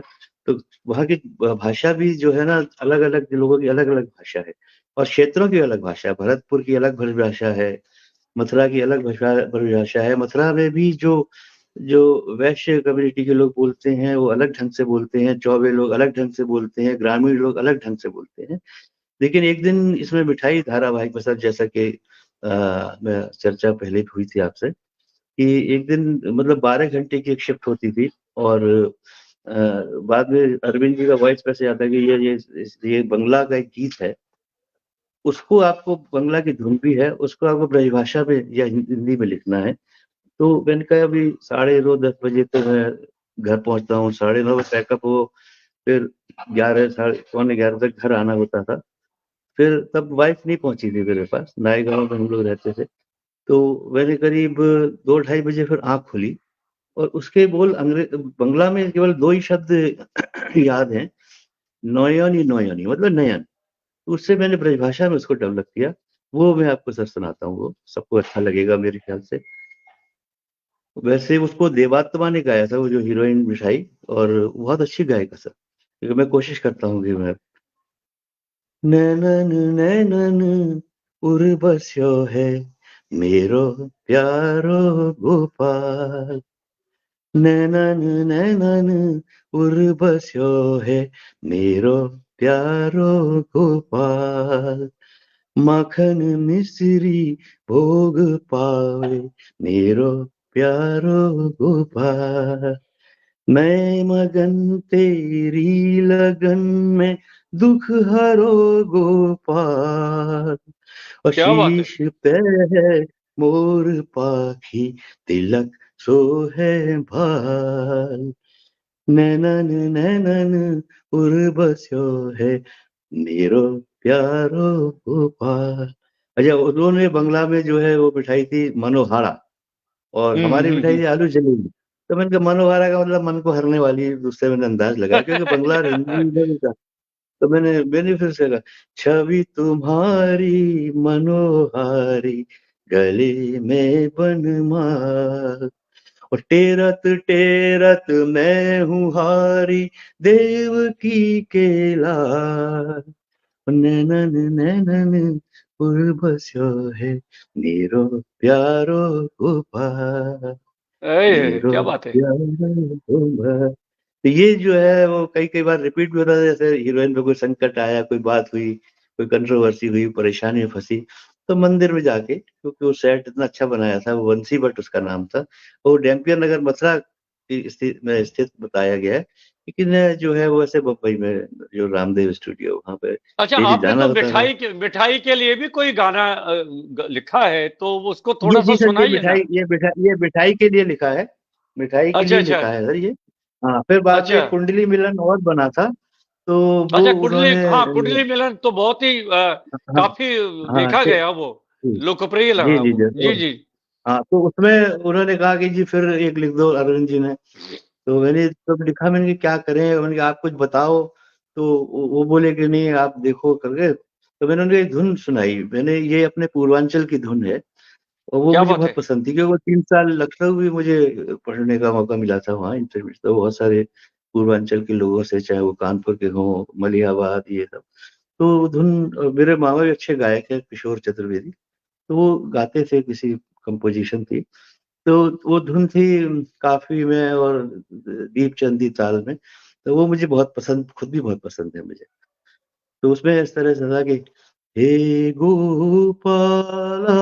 तो वहाँ की भाषा भी जो है ना अलग-अलग लोगों की अलग-अलग भाषा है और क्षेत्रों की अलग भाषा है। भरतपुर की अलग भाषा है, मथुरा की अलग परिभाषा है। मथुरा में भी जो जो वैश्य कम्युनिटी के लोग बोलते हैं, वो अलग ढंग से बोलते हैं, चौबे लोग अलग ढंग से बोलते हैं, ग्रामीण लोग अलग ढंग से बोलते हैं। लेकिन एक दिन इसमें मिठाई धारावाहिक में सर जैसा कि मैं चर्चा पहले भी हुई थी आपसे कि एक दिन मतलब 12 घंटे की एक शिफ्ट होती थी और अ, बाद में अरविंद जी का वॉइस मैसेज आता है कि ये बंगला का एक गीत है, उसको आपको बंगला की धुन भी है, उसको आपको ब्रजभाषा में या हिंदी में लिखना है। तो मैंने कहा अभी साढ़े 9 10 बजे तो मैं घर पहुँचता हूँ, साढ़े 9 बजे पैकअप हो, फिर 11 साढ़े पौने 11 तक घर आना होता था। फिर तब वाइफ़ नहीं पहुँची थी मेरे पास, नए गाँव में हम लोग रहते थे। तो मैंने करीब 2 ढाई बजे फिर आँख खोली और उसके बोल बंगला में केवल 2 ही शब्द याद हैं, नौयोनी नौयोनी मतलब नयन। तो उससे मैंने ब्रजभाषा में उसको डेवलप किया। वो मैं आपको सर सुनाता हूँ वो, सबको अच्छा लगेगा मेरे ख़्याल से। वैसे उसको देवात्मा ने गाया था वो जो हीरोइन मिठाई और बहुत अच्छी गायिका सर। लेकिन मैं कोशिश करता हूँ कि मैं नैनन नैनन उर्वश्यो है मेरो प्यारो गोपाल नैनन नैनन उर्वश्यो है मेरो प्यारो गोपाल माखन मिश्री भोग पावे मेरो प्यारो गोपाल मैं मगन तेरी लगन में दुख हरो गोपाल और क्या बात है! शीश पे है मोर पाखी तिलक सोहे भाल नैनन नैनन उर्वश्यो है मेरो प्यारो गोपाल। अच्छा उन्होंने बंगला में जो है वो मिठाई थी मनोहारा और हुँ, हमारी हुँ, मिठाई हुँ। थी आलू जलेबी। तो मैंने कहा मनोहारा का मतलब मन को हरने वाली उससे मैंने अंदाज़ लगाया क्योंकि बंगला और हिंदी इधर ही था। तो मैंने फिर से कहा छवि तुम्हारी मनोहारी गले में बनमाला और टेरत मैं हूँ हारी देवकी के लाल नैनन नैनन उर्वश्यो है मेरो प्यारो गोपाल अये! मेरो क्या बात है! प्यारो गोपाल। तो ये जो है वो कई-कई बार रिपीट भी होता था जैसे हीरोइन पे कोई संकट आया, कोई बात हुई, कोई कंट्रोवर्सी हुई, परेशानी में फँसी, तो मंदिर में जाके क्योंकि वो सेट इतना अच्छा बनाया था, वो वंशी भट्ट उसका नाम था। वो डैम्पियर नगर मथुरा की स्थित बताया गया है। लेकिन जो है वो ऐसे बम्बई में जो रामदेव स्टूडियो वहाँ पे अच्छा, डेली आपने जाना तो होता था। मिठाई के लिए भी कोई गाना लिखा है, तो उसको ये थोड़ा-सा जी सर सुनाइए ना। ये मिठाई के लिए लिखा है, मिठाई के अच्छा, लिए अच्छा। लिखा है सर ये। हाँ, फिर बाद में अच्छा। एक कुंडली मिलन और बना था, तो वो अच्छा, कुंडली, उन्होंने हाँ, कुंडली मिलन तो बहुत ही हाँ, काफ़ी हाँ, देखा गया वो, जी, लोकप्रिय जी, रहा जी, वो। जी, जी, जी। हाँ, तो उसमें उन्होंने कहा कि जी फिर एक लिख दो अरविंद जी ने, तो मैंने तब लिखा मैंने कि क्या करें? मैंने कहा आप कुछ बताओ, तो वो बोले कि नहीं आप देखो करके, तो मैंने उन्हें एक धुन सुनाई, मैंने ये अपने पूर्वांचल की धुन है और वो क्या मुझे बात बहुत है! पसंद थी क्योंकि वो 3 साल लखनऊ भी मुझे पढ़ने का मौका मिला था वहाँ इंटरमीडिएट तो बहुत सारे पूर्वांचल के लोगों से, चाहे वो कानपुर के हों, मलिहाबाद ये सब। तो वो धुन मेरे मामा भी अच्छे गायक हैं, किशोर चतुर्वेदी, तो वो गाते थे किसी कंपोज़िशन थी। तो वो धुन थी काफ़ी में और दीपचंदी ताल में, तो वो मुझे बहुत पसंद खुद भी बहुत पसंद है मुझे। तो उसमें इस तरह से था कि हे गोपाला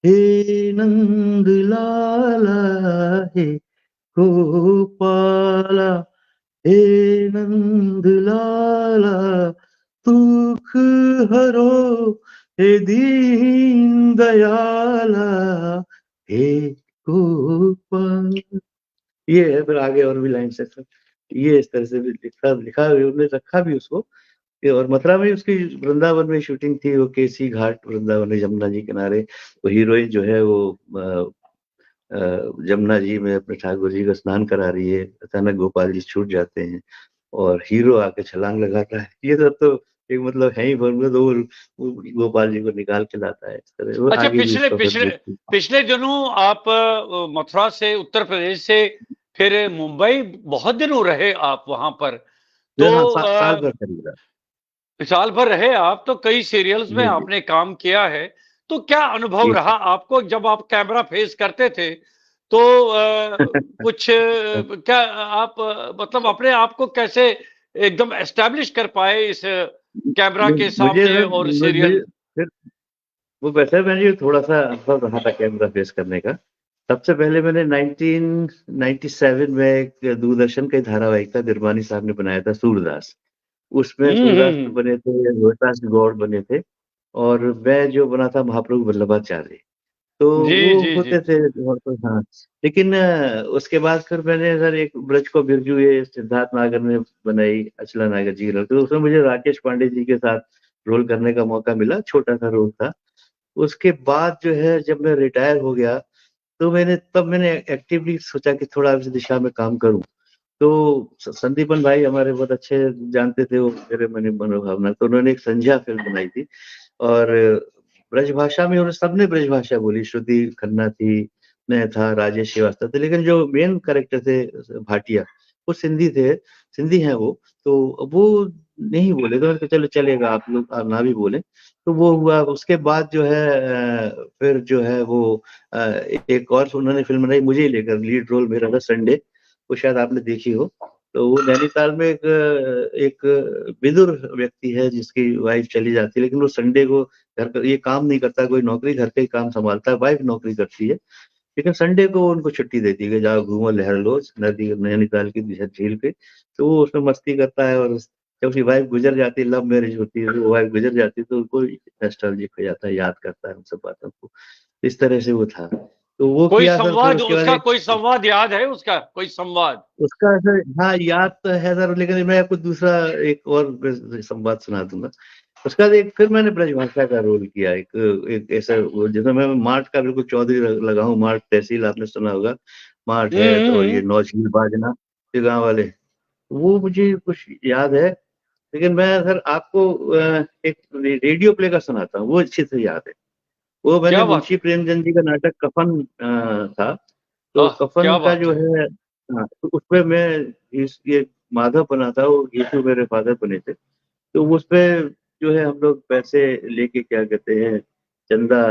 हे नंद लाला हे गोपाला हे नंद लाला दुख हरो हे दीन दयाला हे गोपाल ये है, फिर आगे और भी लाइन से ये इस तरह से भी लिखा लिखा उन्होंने रखा भी उसको। और मथुरा में उसकी वृंदावन में शूटिंग थी, वो केसी घाट वृंदावन में जमुना जी किनारे। वो हीरोइन जो है वो जमुना जी में अपने ठाकुर जी को स्नान करा रही है, अचानक गोपाल जी छूट जाते हैं और हीरो आके छलांग लगाता है। ये सब तो एक मतलब है ही फॉर्मूला, तो वो गोपाल जी को निकाल के लाता है इस तरह। वो अच्छा, आगे भी पिछले उसका फिर पिछले देखते हैं। पिछले दिनों आप मथुरा से, उत्तर प्रदेश से फिर मुंबई बहुत दिनों रहे आप वहां पर, तो हाँ, साल भर करीब रहा। साल भर रहे आप, तो कई सीरियल्स में जी जी आपने काम किया है। तो क्या अनुभव जी रहा आपको जब आप कैमरा फेस करते थे? तो कुछ क्या आप मतलब अपने आप को कैसे एकदम एस्टैब्लिश कर पाए इस कैमरा के मुझे सामने और मुझे सीरियल? फिर वो वैसे मैंने थोड़ा-सा अनुभव रहा था कैमरा फेस करने का। सबसे पहले मैंने 1997 में एक दूरदर्शन का ही धारावाहिक था, बिरबानी साहब ने बनाया था, सूरदास। उसमें सूरदास में बने थे, रोहितास गौड़ बने थे और मैं जो बना था महाप्रभु वल्लभाचार्य। तो जी, वो जी, जी। होते थे और तो हाँ, लेकिन उसके बाद फिर मैंने सर एक ब्रज को बिरजू ये सिद्धार्थ नागर ने बनाई, अचला नागर जी की लड़की, तो उसमें मुझे राकेश पांडे जी के साथ रोल करने का मौका मिला, छोटा-सा रोल था। उसके बाद जो है जब मैं रिटायर हो गया, तो मैंने एक्टिवली सोचा कि थोड़ा इस दिशा में काम करूँ। तो संदीपन भाई हमारे बहुत अच्छे जानते थे वो मेरे मनोभावना, तो उन्होंने एक संध्या फ़िल्म बनाई थी और ब्रजभाषा में उन्होंने सबने ब्रजभाषा बोली, श्रुति खन्ना थी, मैं था, राजेश श्रीवास्तव थे, लेकिन जो मेन कैरेक्टर थे भाटिया, वो सिंधी थे, सिंधी हैं वो, तो वो नहीं बोले, तो मैंने कहा चलो चलेगा आप ना भी बोलें। तो वो हुआ, उसके बाद जो है फिर जो है वो अ, एक और उन्होंने फ़िल्म बनाई मुझे ही लेकर, लीड रोल मेरा था संडे, वो शायद आपने देखी हो। तो वो नैनीताल में एक विदुर व्यक्ति है जिसकी वाइफ़ चली जाती है, लेकिन वो संडे को घर का ये काम नहीं करता, कोई नौकरी घर का ही काम सँभालता है, वाइफ़ नौकरी करती है। लेकिन संडे को वो उनको छुट्टी देती है कि जाओ घूमो, लहर लो नदी नैनीताल की झील पे। तो वो उसमें मस्ती करता है और जब उसकी वाइफ़ गुज़र जाती है, लव मैरिज होती है, तो वो वाइफ़ गुज़र जाती है तो उनको नॉस्टैल्जिक हो जाता है, याद करता है उन सब बातों को। इस तरह से वो था। तो वो कोई किया सर, फिर संवाद उसके बाद उसका, एक कोई संवाद याद है उसका? कोई संवाद? उसका सर हाँ, याद तो है सर, लेकिन मैं आपको दूसरा एक और संवाद सुना दूँगा। उसके बाद एक फिर मैंने ब्रजभाषा का रोल किया, एक एक ऐसा वो जिसमें मैं मार्ट का बिल्कुल चौधरी लगा हूँ, मार्ट तहसील आपने सुना होगा, मार्ट हुँ, है हुँ, तो ये हुँ। नौझील बाजना, ये गाँव वाले। वो मुझे कुछ याद है, लेकिन मैं सर आपको एक रेडियो प्ले का सुनाता हूँ, वो अच्छे से याद है। वो मैंने क्या बात मुंशी है! प्रेमचंद जी का नाटक कफन था, तो कफन क्या का बात जो है! है हाँ, तो उसपे मैं ये माधव बना था, वो यीशु मेरे फादर बने थे। तो उसपे जो है हम लोग पैसे लेके क्या कहते हैं, चंदा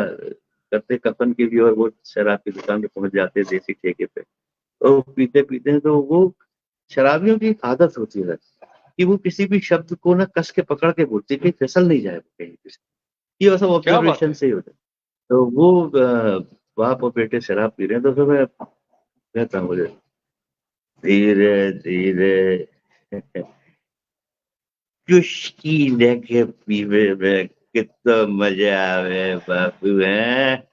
करते कफन की भी और वो शराब की दुकान पे पहुँच जाते हैं देसी ठेके पे। तो पीते-पीते हैं तो वो शराबियों की एक आदत होती है कि वो किसी भी शब्द को ना कस के पकड़ के बोलते हैं, कहीं फिसल नहीं जाए वो कहीं पे। ये सब क्या बात ऑब्जर्वेशन है! से ही होता है। तो वो बाप और बेटे शराब पी रहे हैं तो फिर मैं कहता हूँ मुझे धीरे-धीरे चुस्की लेके पीवे में कितना मजा आवे बापू हैं।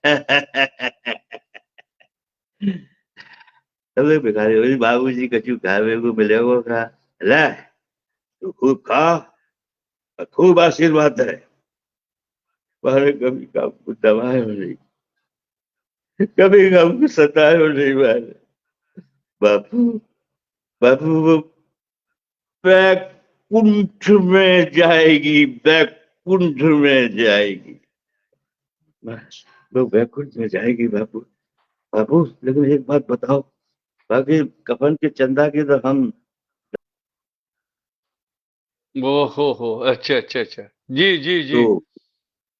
सब लोग भिखारी बोले बाबूजी कछु खावे को मिलेगो का ले तू खूब खा और खूब आशीर्वाद है पर कभी हमको दबाए हो नहीं कभी हमको सताए हो नहीं मारे बापू बापू वो बैकुंठ में जाएगी बैकुंठ में जाएगी बस वो बैकुंठ में जाएगी बापू बापू लेकिन एक बात बताओ बाकी कफन के चंदा की तो हम ओह हो! अच्छा, अच्छा, अच्छा। जी, जी, जी। तो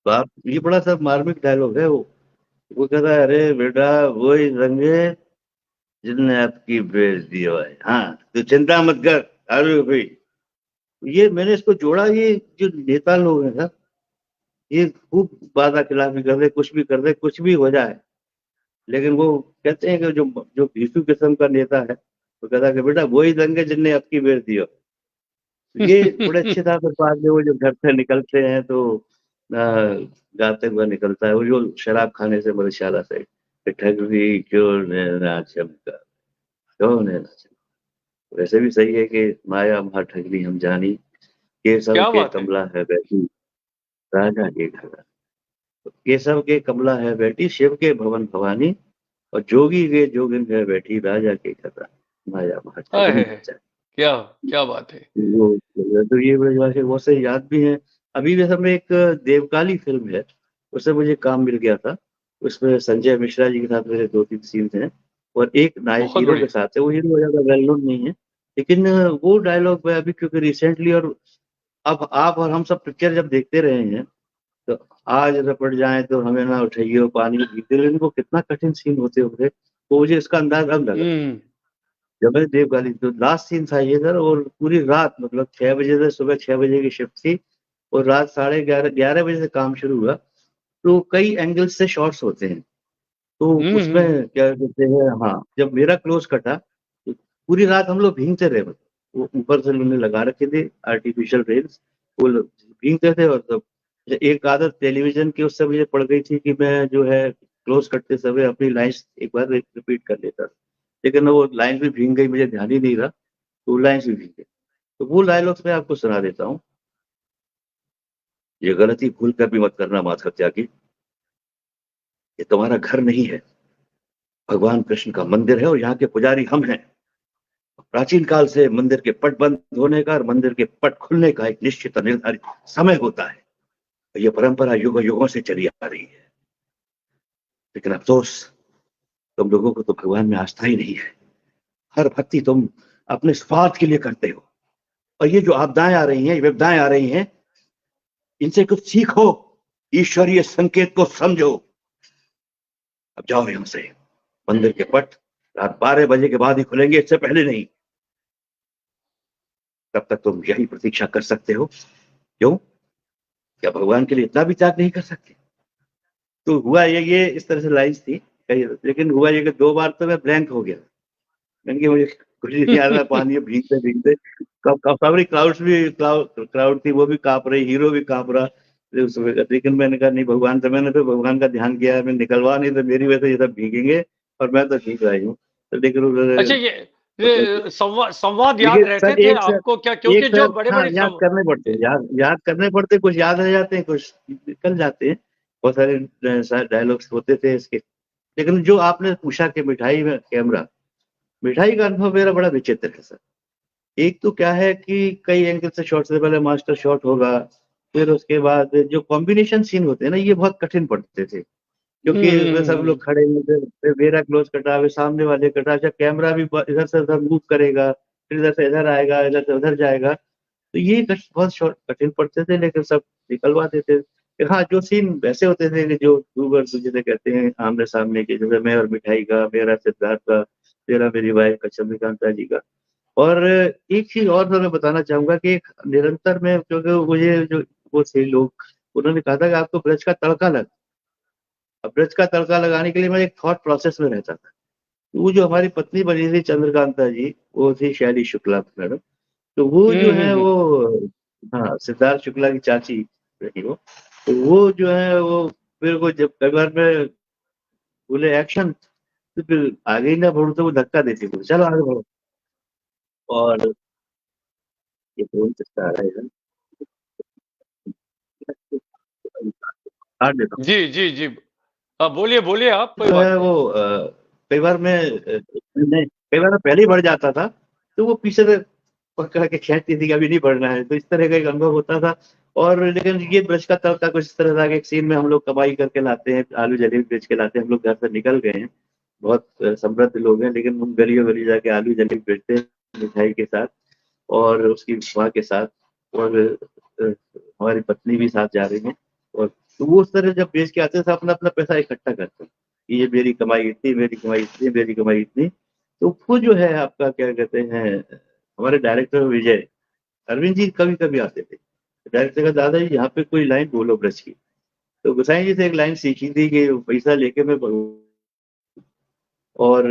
बाप ये बड़ा सा मार्मिक डायलॉग है वो कहता है अरे बेटा वही रंगे जिनने आपकी बेइज्जती है हाँ तो चिंता मत कर अरे भाई ये मैंने इसको जोड़ा ये जो नेता लोग हैं ना ये खूब वादा खिलाफी कर दे कुछ भी कर दे कुछ भी हो जाए लेकिन वो कहते हैं कि जो जो भीषु किस्म का नेता है वो कहता है कि बेटा वही दंगे जिनने आपकी बेइज्जती हो ये बड़े अच्छे था फिर बाद में वो जो घर से निकलते हैं तो गाते हुए निकलता है वो जो शराब खाने से मधुशाला से ठगवी क्यों ना चमका कौन है ना जाने। वैसे भी सही है कि माया महा ठगली हम जानी, केसव क्या के बात है। कमला है बैठी राजा के घर। केशव के कमला है बैठी शिव के भवन भवानी, और जोगी के जोगिन है बैठी राजा के घर। माया महा हाय ठगली है, हम जानी। क्या क्या बात है। वो तो ये ब्रजभाषा बहुत से याद भी है। अभी जैसे में एक देवकाली फिल्म है, उससे मुझे काम मिल गया था। उसमें संजय मिश्रा जी के साथ मेरे 2-3 सीन्स हैं, और एक नायक बहुत हीरो के बढ़िया। साथ है। वो हीरो ज्यादा वेल नोन नहीं है, लेकिन वो डायलॉग मैं अभी क्योंकि रिसेंटली, और अब आप और हम सब पिक्चर जब देखते रहे हैं, तो आज रपट जाए तो हमें ना उठाइए पानी में भीगते रहे, इनको कितना कठिन सीन होते होंगे, तो मुझे इसका अंदाज अब लगा। हम्म। जब मैंने देवकाली तो लास्ट सीन था ये सर, और पूरी रात मतलब 6 बजे से सुबह 6 बजे की शिफ्ट थी, और रात 11:30 बजे से काम शुरू हुआ। तो कई एंगल से शॉट्स होते हैं, तो उसमें हम्म। क्या कहते हैं, हाँ जब मेरा क्लोज कटा तो पूरी रात हम लोग भीगते रहे। मतलब वो ऊपर से उन्होंने लगा रखे थे आर्टिफिशियल रेन्स, वो लोग भीगते थे। और तब एक आदत टेलीविजन की उससे मुझे पड़ गई थी कि मैं जो है क्लोज करते समय अपनी लाइंस एक बार रिपीट कर लेता था, लेकिन वो लाइन भी भीग गई, मुझे ध्यान ही नहीं रहा, तो लाइन्स भी भीग गई। तो वो डायलॉग्स मैं आपको सुना देता हूँ। ये गलती भूल कर भी मत करना माधव त्यागी, ये तुम्हारा घर नहीं है, भगवान कृष्ण का मंदिर है और यहाँ के पुजारी हम हैं। प्राचीन काल से मंदिर के पट बंद होने का और मंदिर के पट खुलने का एक निश्चित और निर्धारित समय होता है। ये परंपरा युगों युगों से चली आ रही है, लेकिन अफसोस तुम लोगों को तो भगवान में आस्था ही नहीं है। हर भक्ति तुम अपने स्वार्थ के लिए करते हो, और ये जो आपदाएं आ रही हैं, विपदाएं आ रही हैं, इनसे कुछ सीखो, ईश्वरीय संकेत को समझो। अब जाओ यहां से, मंदिर के पट रात 12 बजे के बाद ही खुलेंगे, इससे पहले नहीं। तब तक तुम यही प्रतीक्षा कर सकते हो। क्यों? क्या भगवान के लिए इतना भी त्याग नहीं कर सकते? तो हुआ ये इस तरह से लाइन्स थी कई, लेकिन हुआ ये कि 2 बार तो मैं ब्लैंक हो गया। मैंने कि मुझे कुछ नहीं आ रहा, पानी में भीगते भीगते कब कब सारी क्राउड्स भी क्राउड थी, वो भी कांप रही, हीरो भी कांप रहा। लेकिन मैंने कहा नहीं, भगवान से मैंने फिर भगवान का ध्यान किया, मैं निकलवा नहीं तो मेरी वजह से ये सब भीगेंगे, और मैं तो भीग रही हूँ। तो अच्छा, लेकिन ये संवाद संवाद याद देखिए रहते सर, थे सर आपको क्या, एक क्योंकि जो सर, बड़े हाँ बड़े याद सम करने पड़ते हैं, याद करने पड़ते हैं, कुछ याद रह जाते हैं, कुछ निकल जाते हैं। बहुत सारे डायलॉग्स होते थे इसके। लेकिन जो आपने पूछा कि मिठाई में कैमरा, मिठाई का अनुभव मेरा बड़ा विचित्र है सर। एक तो क्या है कि कई एंगल से शॉट से पहले मास्टर शॉट होगा, फिर उसके बाद जो कॉम्बिनेशन सीन होते हैं ना, ये बहुत कठिन पड़ते थे, क्योंकि इसमें सब लोग खड़े हैं, फिर मेरा क्लोज कटा, फिर सामने वाले कटा, अच्छा कैमरा भी इधर से उधर मूव करेगा, फिर इधर से इधर आएगा, इधर से उधर जाएगा। तो ये बहुत शॉर्ट कठिन पड़ते थे, लेकिन सब निकलवा देते थे। हाँ, जो सीन वैसे होते थे कि जो टू वर्स जिसे कहते हैं आमने सामने के, जैसे मैं और मिठाई का, मेरा सिद्धार्थ का, तेरा मेरी वाइफ का, चंद्रकांता जी का। और एक चीज और मैं बताना चाहूंगा कि एक निरंतर में, क्योंकि मुझे जो वो थे लोग, उन्होंने कहा था कि आपको ब्रज का तड़का लग, अब ब्रज का तड़का लगाने के लिए मैं एक थॉट प्रोसेस में रहता था। तो वो जो हमारी पत्नी बनी थी चंद्रकांता जी, वो थी शैली शुक्ला मैडम। तो वो जो है हम्म। वो, हाँ सिद्धार्थ शुक्ला की चाची रही वो। तो वो जो है वो, फिर वो जब कई बार में बोले एक्शन, तो फिर आगे ही ना बढ़ो तो वो धक्का देती थी, चलो आगे बढ़ो। और ये कौन सा रहा है, काट देता जी जी जी। बोलिए बोलिए, आप हूँ। कोई जो बात है नहीं। वो कई बार मैं कई बार मैं पहले ही बढ़ जाता था, तो वो पीछे से पकड़ के खींचती थी कि अभी नहीं बढ़ना है, तो इस तरह का एक अनुभव होता था। और लेकिन ये ब्रज का तड़का कुछ इस तरह था कि एक सीन में हम लोग कमाई करके लाते हैं, आलू जलेबी बेच के लाते हैं, हम लोग घर से निकल गए हैं, बहुत समृद्ध लोग हैं, लेकिन हम गलियों गली जाके आलू जलेबी बेचते हैं मिठाई के साथ, और उसकी माँ के साथ, और हमारी पत्नी भी साथ जा रही है। और तो वो उस तरह जब बेच के आते थे, अपना अपना पैसा इकट्ठा करते हैं कि ये मेरी कमाई इतनी, मेरी कमाई इतनी, मेरी कमाई इतनी। तो वो जो है आपका क्या कहते हैं, हमारे डायरेक्टर विजय अरविंद जी कभी कभी आते थे। डायरेक्टर का, दादा जी यहाँ पे कोई लाइन बोलो ब्रज की। तो गोसाई जी से एक लाइन सीखी थी कि पैसा लेके मैं और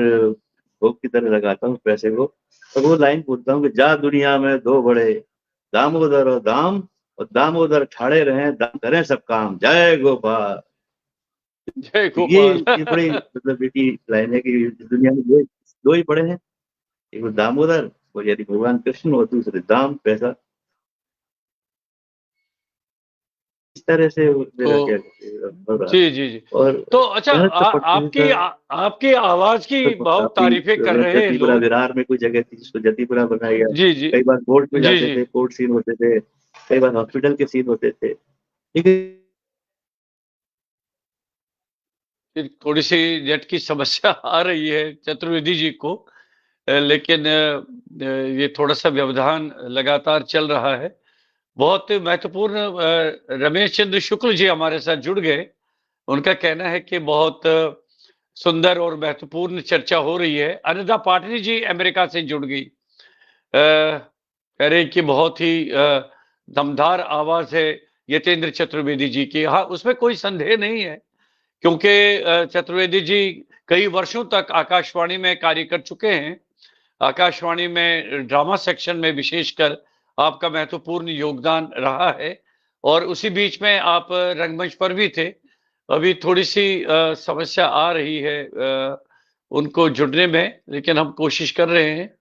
भोग की तरह लगाता हूँ पैसे को, और वो लाइन बोलता हूँ कि जा दुनिया में दो बड़े, दामोदर और दाम, और दामोदर ठाड़े रहे, दाम करें सब काम, जय गोपाल। जय तो ये गोपाल। ये बड़ी मतलब बेटी लाइन है कि इस दुनिया में दो ही बड़े हैं, एक वो दामोदर, वो यानी भगवान कृष्ण, और दूसरे दाम, पैसा, इस तरह से तो मेरा क्या कहते हैं हो रहा। जी जी जी। और तो अच्छा, मेहनत तो पड़ती थी आपकी सर। आपकी आवाज की तो बहुत काफी, तारीफें कर रहे हैं जतीपुरा लोग। विरार में कोई जगह थी जिसको जतीपुरा बनाया गया। जी जी कई बार कोर्ट में जी जाते जी। थे, कोर्ट सीन होते थे, कई बार हॉस्पिटल के सीन होते थे, ठीक है। फिर थोड़ी सी नेट की समस्या आ रही है चतुर्वेदी जी को, लेकिन ये थोड़ा सा व्यवधान लगातार चल रहा है। बहुत महत्वपूर्ण रमेश चंद्र शुक्ल जी हमारे साथ जुड़ गए। उनका कहना है कि बहुत सुंदर और महत्वपूर्ण चर्चा हो रही है। अनिता पाटनी जी अमेरिका से जुड़ गई, कह रहे कि बहुत ही दमदार आवाज है यतेंद्र चतुर्वेदी जी की। हाँ, उसमें कोई संदेह नहीं है, क्योंकि चतुर्वेदी जी कई वर्षों तक आकाशवाणी में कार्य कर चुके हैं। आकाशवाणी में ड्रामा सेक्शन में विशेषकर आपका महत्वपूर्ण योगदान रहा है, और उसी बीच में आप रंगमंच पर भी थे। अभी थोड़ी सी समस्या आ रही है उनको जुड़ने में, लेकिन हम कोशिश कर रहे हैं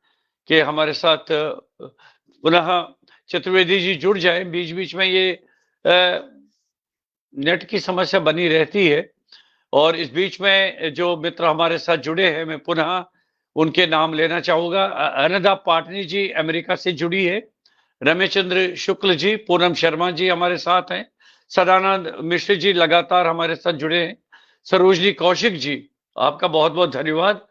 कि हमारे साथ पुनः चतुर्वेदी जी जुड़ जाए। बीच बीच में ये नेट की समस्या बनी रहती है। और इस बीच में जो मित्र हमारे साथ जुड़े हैं, मैं पुनः उनके नाम लेना चाहूंगा। अनदा पाटनी जी अमेरिका से जुड़ी है, रमेश चंद्र शुक्ल जी, पूनम शर्मा जी हमारे साथ हैं, सदानंद मिश्र जी लगातार हमारे साथ जुड़े हैं, सरोजनी कौशिक जी, आपका बहुत बहुत धन्यवाद,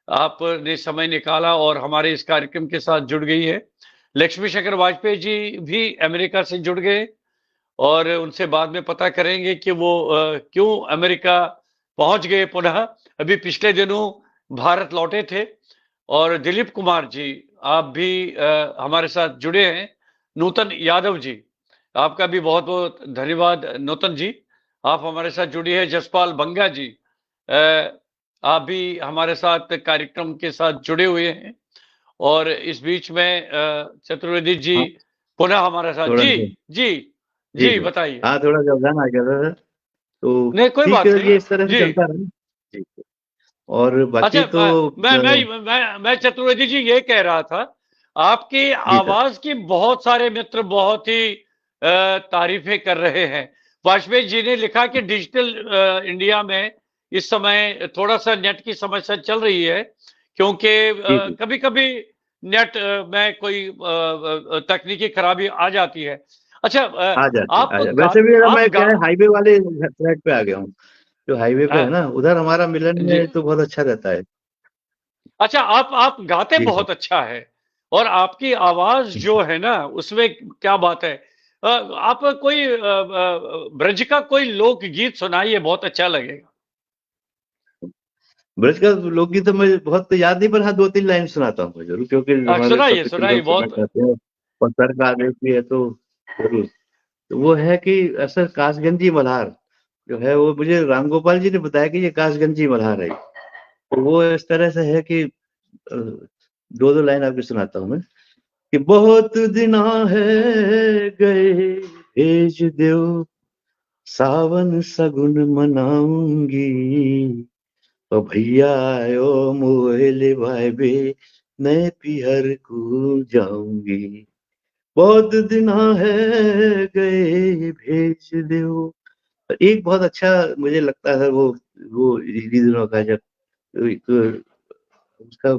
आपने समय निकाला और हमारे इस कार्यक्रम के साथ जुड़ गई है। लक्ष्मी शंकर वाजपेयी जी भी अमेरिका से जुड़ गए, और उनसे बाद में पता करेंगे कि वो क्यों अमेरिका पहुंच गए पुनः। अभी पिछले दिनों भारत लौटे थे। और दिलीप कुमार जी, आप भी हमारे साथ जुड़े हैं। नूतन यादव जी, आपका भी बहुत बहुत धन्यवाद नूतन जी, आप हमारे साथ जुड़ी है। जसपाल बंगा जी, आप भी हमारे साथ कार्यक्रम के साथ जुड़े हुए हैं। और इस बीच में चतुर्वेदी जी हाँ, पुनः हमारे साथ। थोड़ा जी सा, जी जी जी, जी, बताइए। हाँ थोड़ा व्यवधान आ गया था, तो नहीं, कोई ठीक बात है, नहीं ये इस तरह से जी। चलता रहा। जी। और अच्छा, बाकी तो मैं चतुर्वेदी जी ये कह रहा था, आपकी जी सर। आवाज की बहुत सारे मित्र बहुत ही तारीफें कर रहे हैं। वाजपेयी जी ने लिखा कि डिजिटल इंडिया में इस समय थोड़ा सा नेट की समस्या चल रही है, क्योंकि जी जी, कभी कभी नेट में कोई तकनीकी खराबी आ जाती है। अच्छा, आ जाते आप आ जाते। वैसे भी अगर आप मैं गा क्या है, हाईवे वाले ट्रैक पे आ गया हूँ, जो हाईवे पे है अ, ना, उधर हमारा मिलन जी। में तो बहुत अच्छा रहता है। अच्छा, आप गाते जी सर। बहुत अच्छा है, और आपकी आवाज जो है ना, उसमें क्या बात है। आप कोई ब्रज का कोई लोक गीत सुनाइए, बहुत अच्छा लगेगा। ब्रज का लोकगीत तो मैं बहुत तो याद नहीं, पर हाँ 2-3 लाइन सुनाता हूँ मैं जरूर, क्योंकि हमारे सुनाइए पवित्र सुनाइए लोग सुनना बहुत। चाहते हैं और सरकार देती है तो जरूर। तो वो है कि असल कासगंजी मल्हार जो है, वो मुझे राम गोपाल जी ने बताया कि ये कासगंजी मल्हार है। तो वो इस तरह से है कि 2-2 लाइन आपको सुनाता हूँ मैं, कि बहुत दिना है गए भेज दो, सावन सगुन मनाऊंगी, ओ भैया आयो मोहले भाई बे, मैं पिहर को जाऊंगी। बहुत दिना है गए भेज दो। एक बहुत अच्छा मुझे लगता है वो रीति दिनों का, जब एक उसका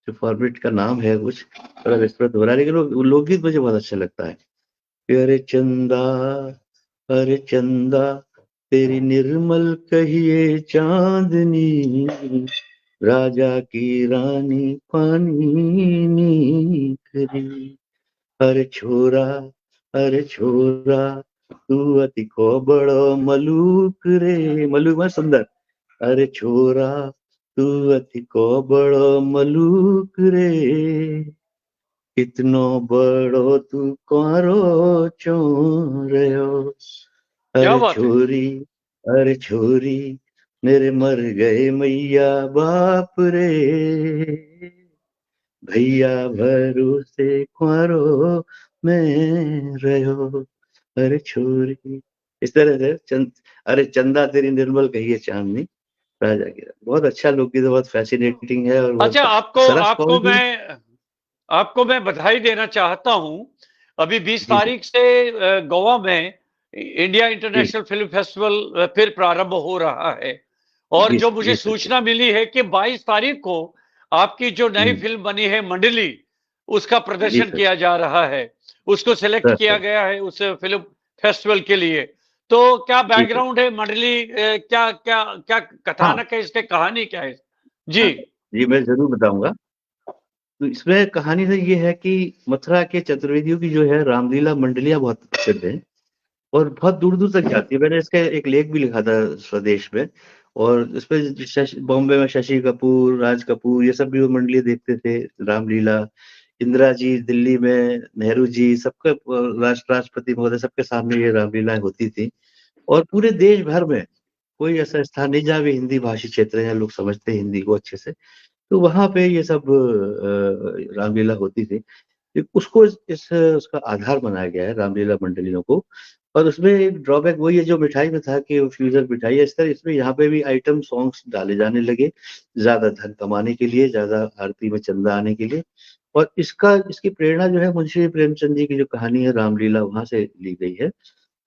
जो फॉर्मेट का नाम है कुछ थोड़ा विस्मृत हो रहा है, लेकिन वो लोकगीत मुझे बहुत अच्छा लगता है कि अरे चंदा तेरी निर्मल कहिए चांदनी, राजा की रानी पानी नी करी। अरे छोरा तू अति को बड़ो मलूक रे, मलूक में सुंदर। अरे छोरा तू अति को बड़ो मलूक रे, कितनो बड़ो तू कुंवारो चो रहो। क्या अरे बात है। छोरी, अरे छोरी, मेरे मर गए मैया बाप रे, भैया भरोसे कुंवारो में रहो। अरे छोरी, इस तरह से अरे चंदा तेरी निर्मल कहिए चांदनी, राजा गिरा बहुत अच्छा लोकगीत है, बहुत फैसिनेटिंग है और बहुत अच्छा, आपको सरस आपको कौल भी। मैं बधाई देना चाहता हूं। अभी 20 जी सर। तारीख से गोवा में इंडिया जी इंटरनेशनल फिल्म फेस्टिवल फिर प्रारंभ हो रहा है। और जी जो मुझे जी सर जी। सूचना मिली है कि 22 तारीख को आपकी जो नई हम्म, फिल्म बनी है मंडली, उसका जी प्रदर्शन सर। किया जा रहा है। उसको सिलेक्ट सर किया सर। गया है उस फिल्म फेस्टिवल के लिए। तो क्या जी सर। बैकग्राउंड है मंडली, क्या क्या क्या हाँ कथानक है इसके, कहानी क्या है? जी। हाँ जी, मैं जरूर बताऊंगा। तो इसमें कहानी तो ये है कि मथुरा के चतुर्वेदियों की जो है रामलीला मंडलियां बहुत प्रसिद्ध है और बहुत दूर दूर तक जाती है। मैंने इसका एक लेख भी लिखा था स्वदेश में। और इसमें बॉम्बे में शशि कपूर, राज कपूर, ये सब भी वो मंडली देखते थे रामलीला। इंदिरा जी दिल्ली में, नेहरू जी, सबके राष्ट्रपति महोदय सबके सामने ये रामलीला होती थी। और पूरे देश भर में कोई ऐसा स्थान नहीं जहाँ भी हिंदी भाषी क्षेत्र है, लोग समझते हैं हिंदी को अच्छे से, तो वहां पे ये सब रामलीला होती थी। उसको उसका आधार बनाया गया है रामलीला मंडलियों को। और उसमें एक ड्रॉबैक वही है जो मिठाई में था कि वो फ्यूजन मिठाई है, इस तरह इसमें यहाँ पे भी आइटम सॉन्ग्स डाले जाने लगे, ज्यादा धन कमाने के लिए, ज्यादा आरती में चंदा आने के लिए। और इसकी प्रेरणा जो है मुंशी प्रेमचंद जी की जो कहानी है रामलीला, वहां से ली गई है।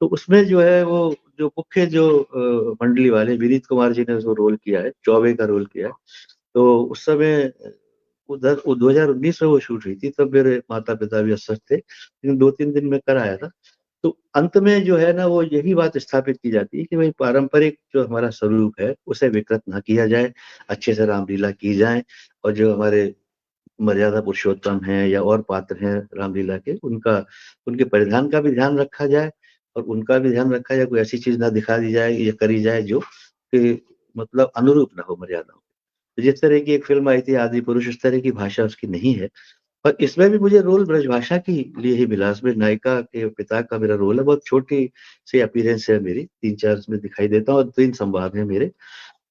तो उसमें जो है वो जो मुख्य जो मंडली वाले विनीत कुमार जी ने उसको रोल किया है, चौबे का रोल किया है। तो उस समय उधर 2019 में वो शूट हुई थी, तब मेरे माता पिता भी अस्वस्थ थे, लेकिन 2-3 दिन में कर आया था। तो अंत में जो है ना वो यही बात स्थापित की जाती है कि भाई पारंपरिक जो हमारा स्वरूप है उसे विकृत ना किया जाए, अच्छे से रामलीला की जाए। और जो हमारे मर्यादा पुरुषोत्तम हैं या और पात्र हैं रामलीला के, उनका उनके परिधान का भी ध्यान रखा जाए और उनका भी ध्यान रखा जाए, कोई ऐसी चीज ना दिखा दी जाए या करी जाए जो कि मतलब अनुरूप ना हो मर्यादाओं। तो जिस तरह की एक फिल्म आई थी आदि पुरुष, उस तरह की भाषा उसकी नहीं है। और इसमें भी मुझे रोल ब्रजभाषा की लिए ही मिला। उसमें नायिका के पिता का मेरा रोल है, बहुत छोटी सी अपीयरेंस है मेरी, 3-4 उसमें दिखाई देता हूँ और 3 संवाद है मेरे।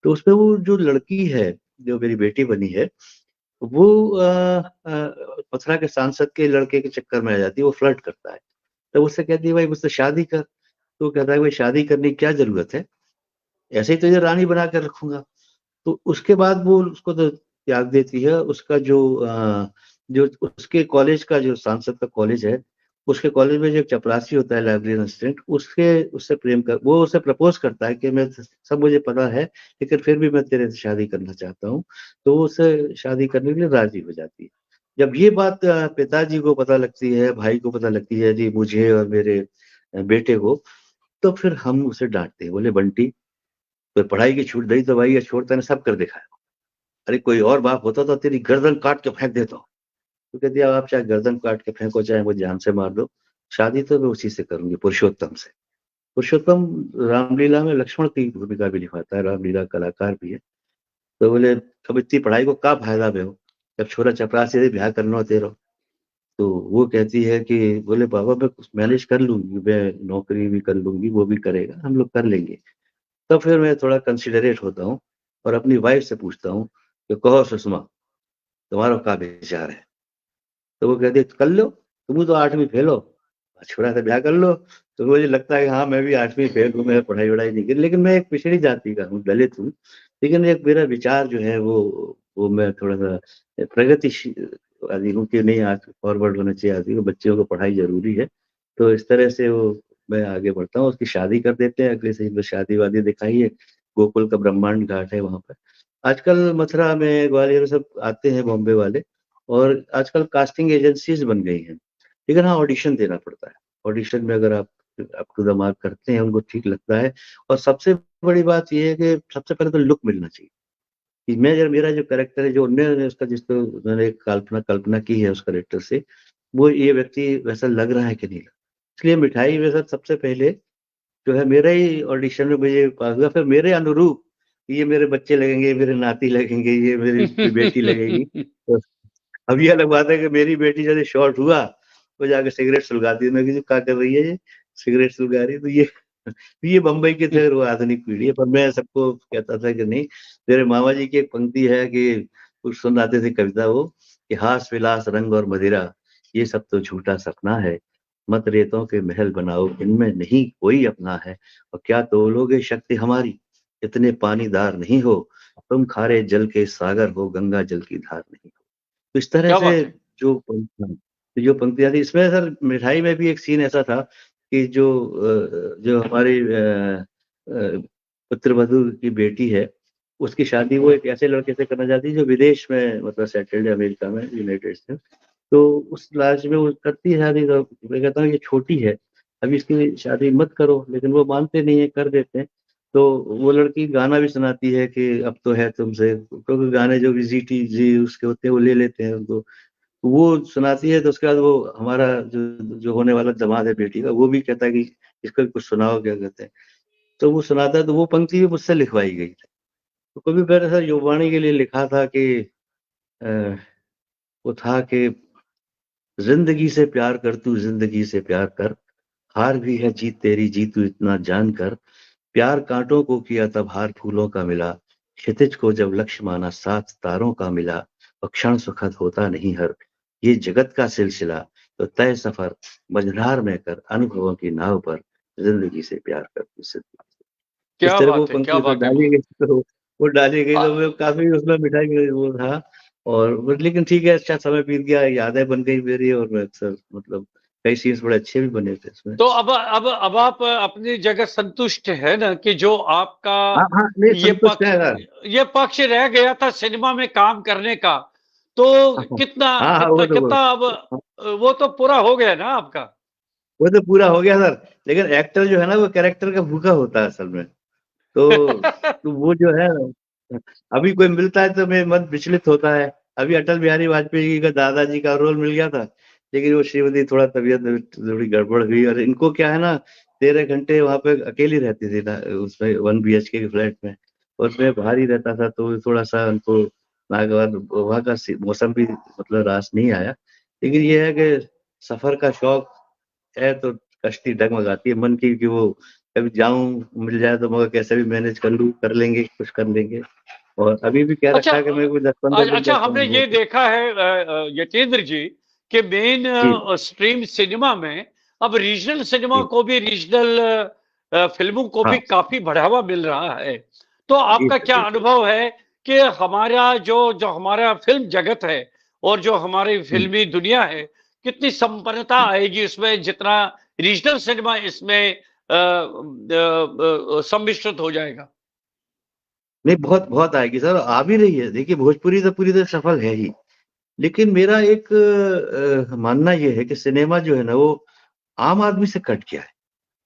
तो उसमें वो जो लड़की है, जो मेरी बेटी बनी है, वो मथुरा के सांसद के लड़के के चक्कर में आ जाती है, वो फ्लर्ट करता है। तो उससे कहती है भाई मुझसे शादी कर। तो वो कहता है भाई शादी करने की क्या जरूरत है, ऐसे ही तुझे रानी बना कर रखूंगा। तो उसके बाद वो उसको तो त्याग देती है। उसका जो उसके कॉलेज का जो सांसद का कॉलेज है, उसके कॉलेज में जो एक चपरासी होता है लाइब्रेरी असिस्टेंट, उसके उससे प्रेम कर वो उसे प्रपोज करता है कि मैं सब मुझे पता है लेकिन फिर भी मैं तेरे से शादी करना चाहता हूँ। तो वो उससे शादी करने के लिए राजी हो जाती है। जब ये बात पिताजी को पता लगती है, भाई को पता लगती है जी, मुझे और मेरे बेटे को, तो फिर हम उसे डांटते हैं, बोले बंटी तो पढ़ाई की छूट दी तो भाई ये छोड़ तूने सब कर दिखाया। अरे कोई और बाप होता तो तेरी गर्दन काट के फेंक देता हूँ। तो कहती है आप चाहे गर्दन काट के फेंको चाहे मुझे जान से मार दो, शादी तो मैं उसी से करूंगी, पुरुषोत्तम से। पुरुषोत्तम रामलीला में लक्ष्मण की भूमिका भी निभाता है, रामलीला कलाकार भी है। तो बोले अब इतनी पढ़ाई को क्या फायदा बे हो, जब छोरा चपरासी से ब्याह करना हो तेरा। तो वो कहती है कि बोले पापा मैं कुछ मैनेज कर लूंगी, मैं नौकरी भी कर लूंगी, वो भी करेगा, हम लोग कर लेंगे। तब फिर मैं थोड़ा कंसिडरेट होता हूँ और अपनी वाइफ से पूछता हूँ कि कहो सुषमा, तुम्हारा क्या विचार है। तो वो कहती है कर लो, तुम तो 8वीं फेल हो, छोरा से ब्याह कर लो। तो मुझे लगता है कि हाँ मैं भी 8वीं फेल हूँ, मैं पढ़ाई वढ़ाई नहीं की, लेकिन मैं एक पिछड़ी जाति का हूँ, दलित हूँ। लेकिन एक मेरा विचार जो है वो मैं थोड़ा सा प्रगतिशील आदमी हूँ कि नहीं, आज फॉरवर्ड होना चाहिए आदमी को, बच्चों को पढ़ाई जरूरी है। तो इस तरह से वो मैं आगे बढ़ता हूँ। उसकी शादी कर देते हैं, अगले से शादी वादी दिखाई है। गोकुल का ब्रह्मांड घाट है वहां पर। आजकल मथुरा में ग्वालियर में सब आते हैं बॉम्बे वाले, और आजकल कास्टिंग एजेंसीज बन गई हैं। लेकिन हाँ ऑडिशन देना पड़ता है। ऑडिशन में अगर आप अप टू द मार्क करते हैं, उनको ठीक लगता है। और सबसे बड़ी बात ये है कि सबसे पहले तो लुक मिलना चाहिए कि मैं जब मेरा जो कैरेक्टर है, जो उन्होंने उसका जिसको उन्होंने एक कल्पना कल्पना की है उस कैरेक्टर से, वो ये व्यक्ति वैसा लग रहा है कि नहीं लग। इसलिए मिठाई में सर सबसे पहले जो है मेरा ही ऑडिशन में मुझे पास हुआ, फिर मेरे अनुरूप ये मेरे बच्चे लगेंगे, मेरे नाती लगेंगे, ये मेरी बेटी लगेगी। तो अब ये अलग बात है कि मेरी बेटी जैसे शॉर्ट हुआ, वो जाके सिगरेट सुलगाती है। मैं किसी क्या कर रही है ये, सिगरेट सुलगा रही है। तो ये बम्बई की थे वो आधुनिक पीढ़ी है। पर मैं सबको कहता था कि नहीं, मेरे मामा जी की एक पंक्ति है कि कुछ सुनाते थे कविता वो, कि हास विलास रंग और मदिरा ये सब तो झूठा सपना है, मत रेतों के महल बनाओ इनमें नहीं कोई अपना है, और क्या तोलोगे शक्ति हमारी, इतने पानीदार नहीं हो, तुम खारे जल के सागर हो, गंगा जल की धार नहीं हो। तो इस तरह क्या से बात है। जो पंक्तियाँ थी, इसमें सर मिठाई में भी एक सीन ऐसा था कि जो हमारी पुत्रवधू की बेटी है, उसकी शादी वो एक ऐसे लड़के से करना चाहती है जो विदेश में मतलब सेटल्ड है, अमेरिका में, यूनाइटेड स्टेट्स। तो उस लालच में वो करती है शादी, तो मैं कहता हूँ ये छोटी है, अभी इसकी शादी मत करो, लेकिन वो मानते नहीं है, कर देते हैं। तो वो लड़की गाना भी सुनाती है कि अब तो है तुमसे, क्योंकि गाने जो भी जी उसके होते हैं वो ले लेते हैं उनको। वो सुनाती है तो उसके बाद वो हमारा जो जो होने वाला दामाद है बेटी का, वो भी कहता है कि इसको भी कुछ सुनाओ, क्या कहते हैं। तो वो सुनाता है, तो वो पंक्ति भी मुझसे लिखवाई गई थी। तो कभी मैंने सर युवाणी के लिए लिखा था कि अ, वो था कि जिंदगी से प्यार कर, तू जिंदगी से प्यार कर, हार भी है जीत तेरी, जी तू इतना जान कर, प्यार कांटों को किया तब हार फूलों का मिला, क्षितिज को जब लक्ष्य माना साथ तारों का मिला, और क्षण सुखद होता नहीं हर, ये जगत का सिलसिला, तो तय सफर मझधार में कर, अनुभवों की नाव पर, जिंदगी से प्यार कर, तू जिंदगी से। इस क्या तरह वो बात है, पंक्ति क्या उसमें बात है। डाली गई, तो वो डाली गई, आ, तो मैं काफी उसमें मिठाई में वो था। और लेकिन ठीक है, अच्छा समय बीत गया, यादें बन गई मेरी, और मैं अक्सर मतलब कई सीन्स बड़े अच्छे भी बने थे इसमें। तो अब आप अपनी जगह संतुष्ट है ना कि जो आपका हाँ हाँ, नहीं ये संतुष्ट पक्ष है यार। ये पक्ष रह गया था सिनेमा में काम करने का, तो हाँ कितना हाँ हाँ, कितना कितना अब वो तो पूरा हो गया ना आपका। वो तो पूरा हो गया सर। लेकिन एक्टर जो है ना, वो कैरेक्टर का भूखा होता है असल में। तो वो जो है, अभी कोई मिलता है तो मेरा मन विचलित होता है। अभी अटल बिहारी वाजपेयी जी का दादाजी का रोल मिल गया था, लेकिन वो श्रीमती थोड़ा तबीयत थोड़ी गड़बड़ हुई, और इनको क्या है ना, 13 घंटे वहां पे अकेली रहती थी ना, उसमें 1 BHK के फ्लैट में, और मैं बाहर ही रहता था, तो थोड़ा सा उनको नागवार वहाँ का मौसम भी मतलब रास नहीं आया। लेकिन ये है कि सफर का शौक है तो कश्ती डगमगाती है मन की, कि वो कभी जाऊं, मिल जाए तो मगर कैसे भी मैनेज कर लूं, कर लेंगे, कुछ कर लेंगे। और अभी भी क्या अच्छा रखा है कि मेरे को 10-15 दिन का अच्छा, हमने काम हो ये तो। देखा है यतेंद्र जी कि मेन जी स्ट्रीम सिनेमा में अब रीजनल सिनेमा जी को भी, रीजनल फिल्मों को भी हाँ काफी बढ़ावा मिल रहा है। तो जी आपका सर, क्या जी सर। अनुभव है कि हमारा जो जो हमारा फिल्म जगत है और जो हमारी हम्म, फिल्मी दुनिया है, कितनी संपन्नता हम्म। आएगी इसमें जितना रीजनल सिनेमा इसमें सम्मिश्रित हो जाएगा। नहीं, बहुत बहुत आएगी सर, आ भी रही है। देखिए भोजपुरी तो पूरी तरह सफल है ही, लेकिन मेरा एक मानना ये है कि सिनेमा जो है ना, वो आम आदमी से कट गया है।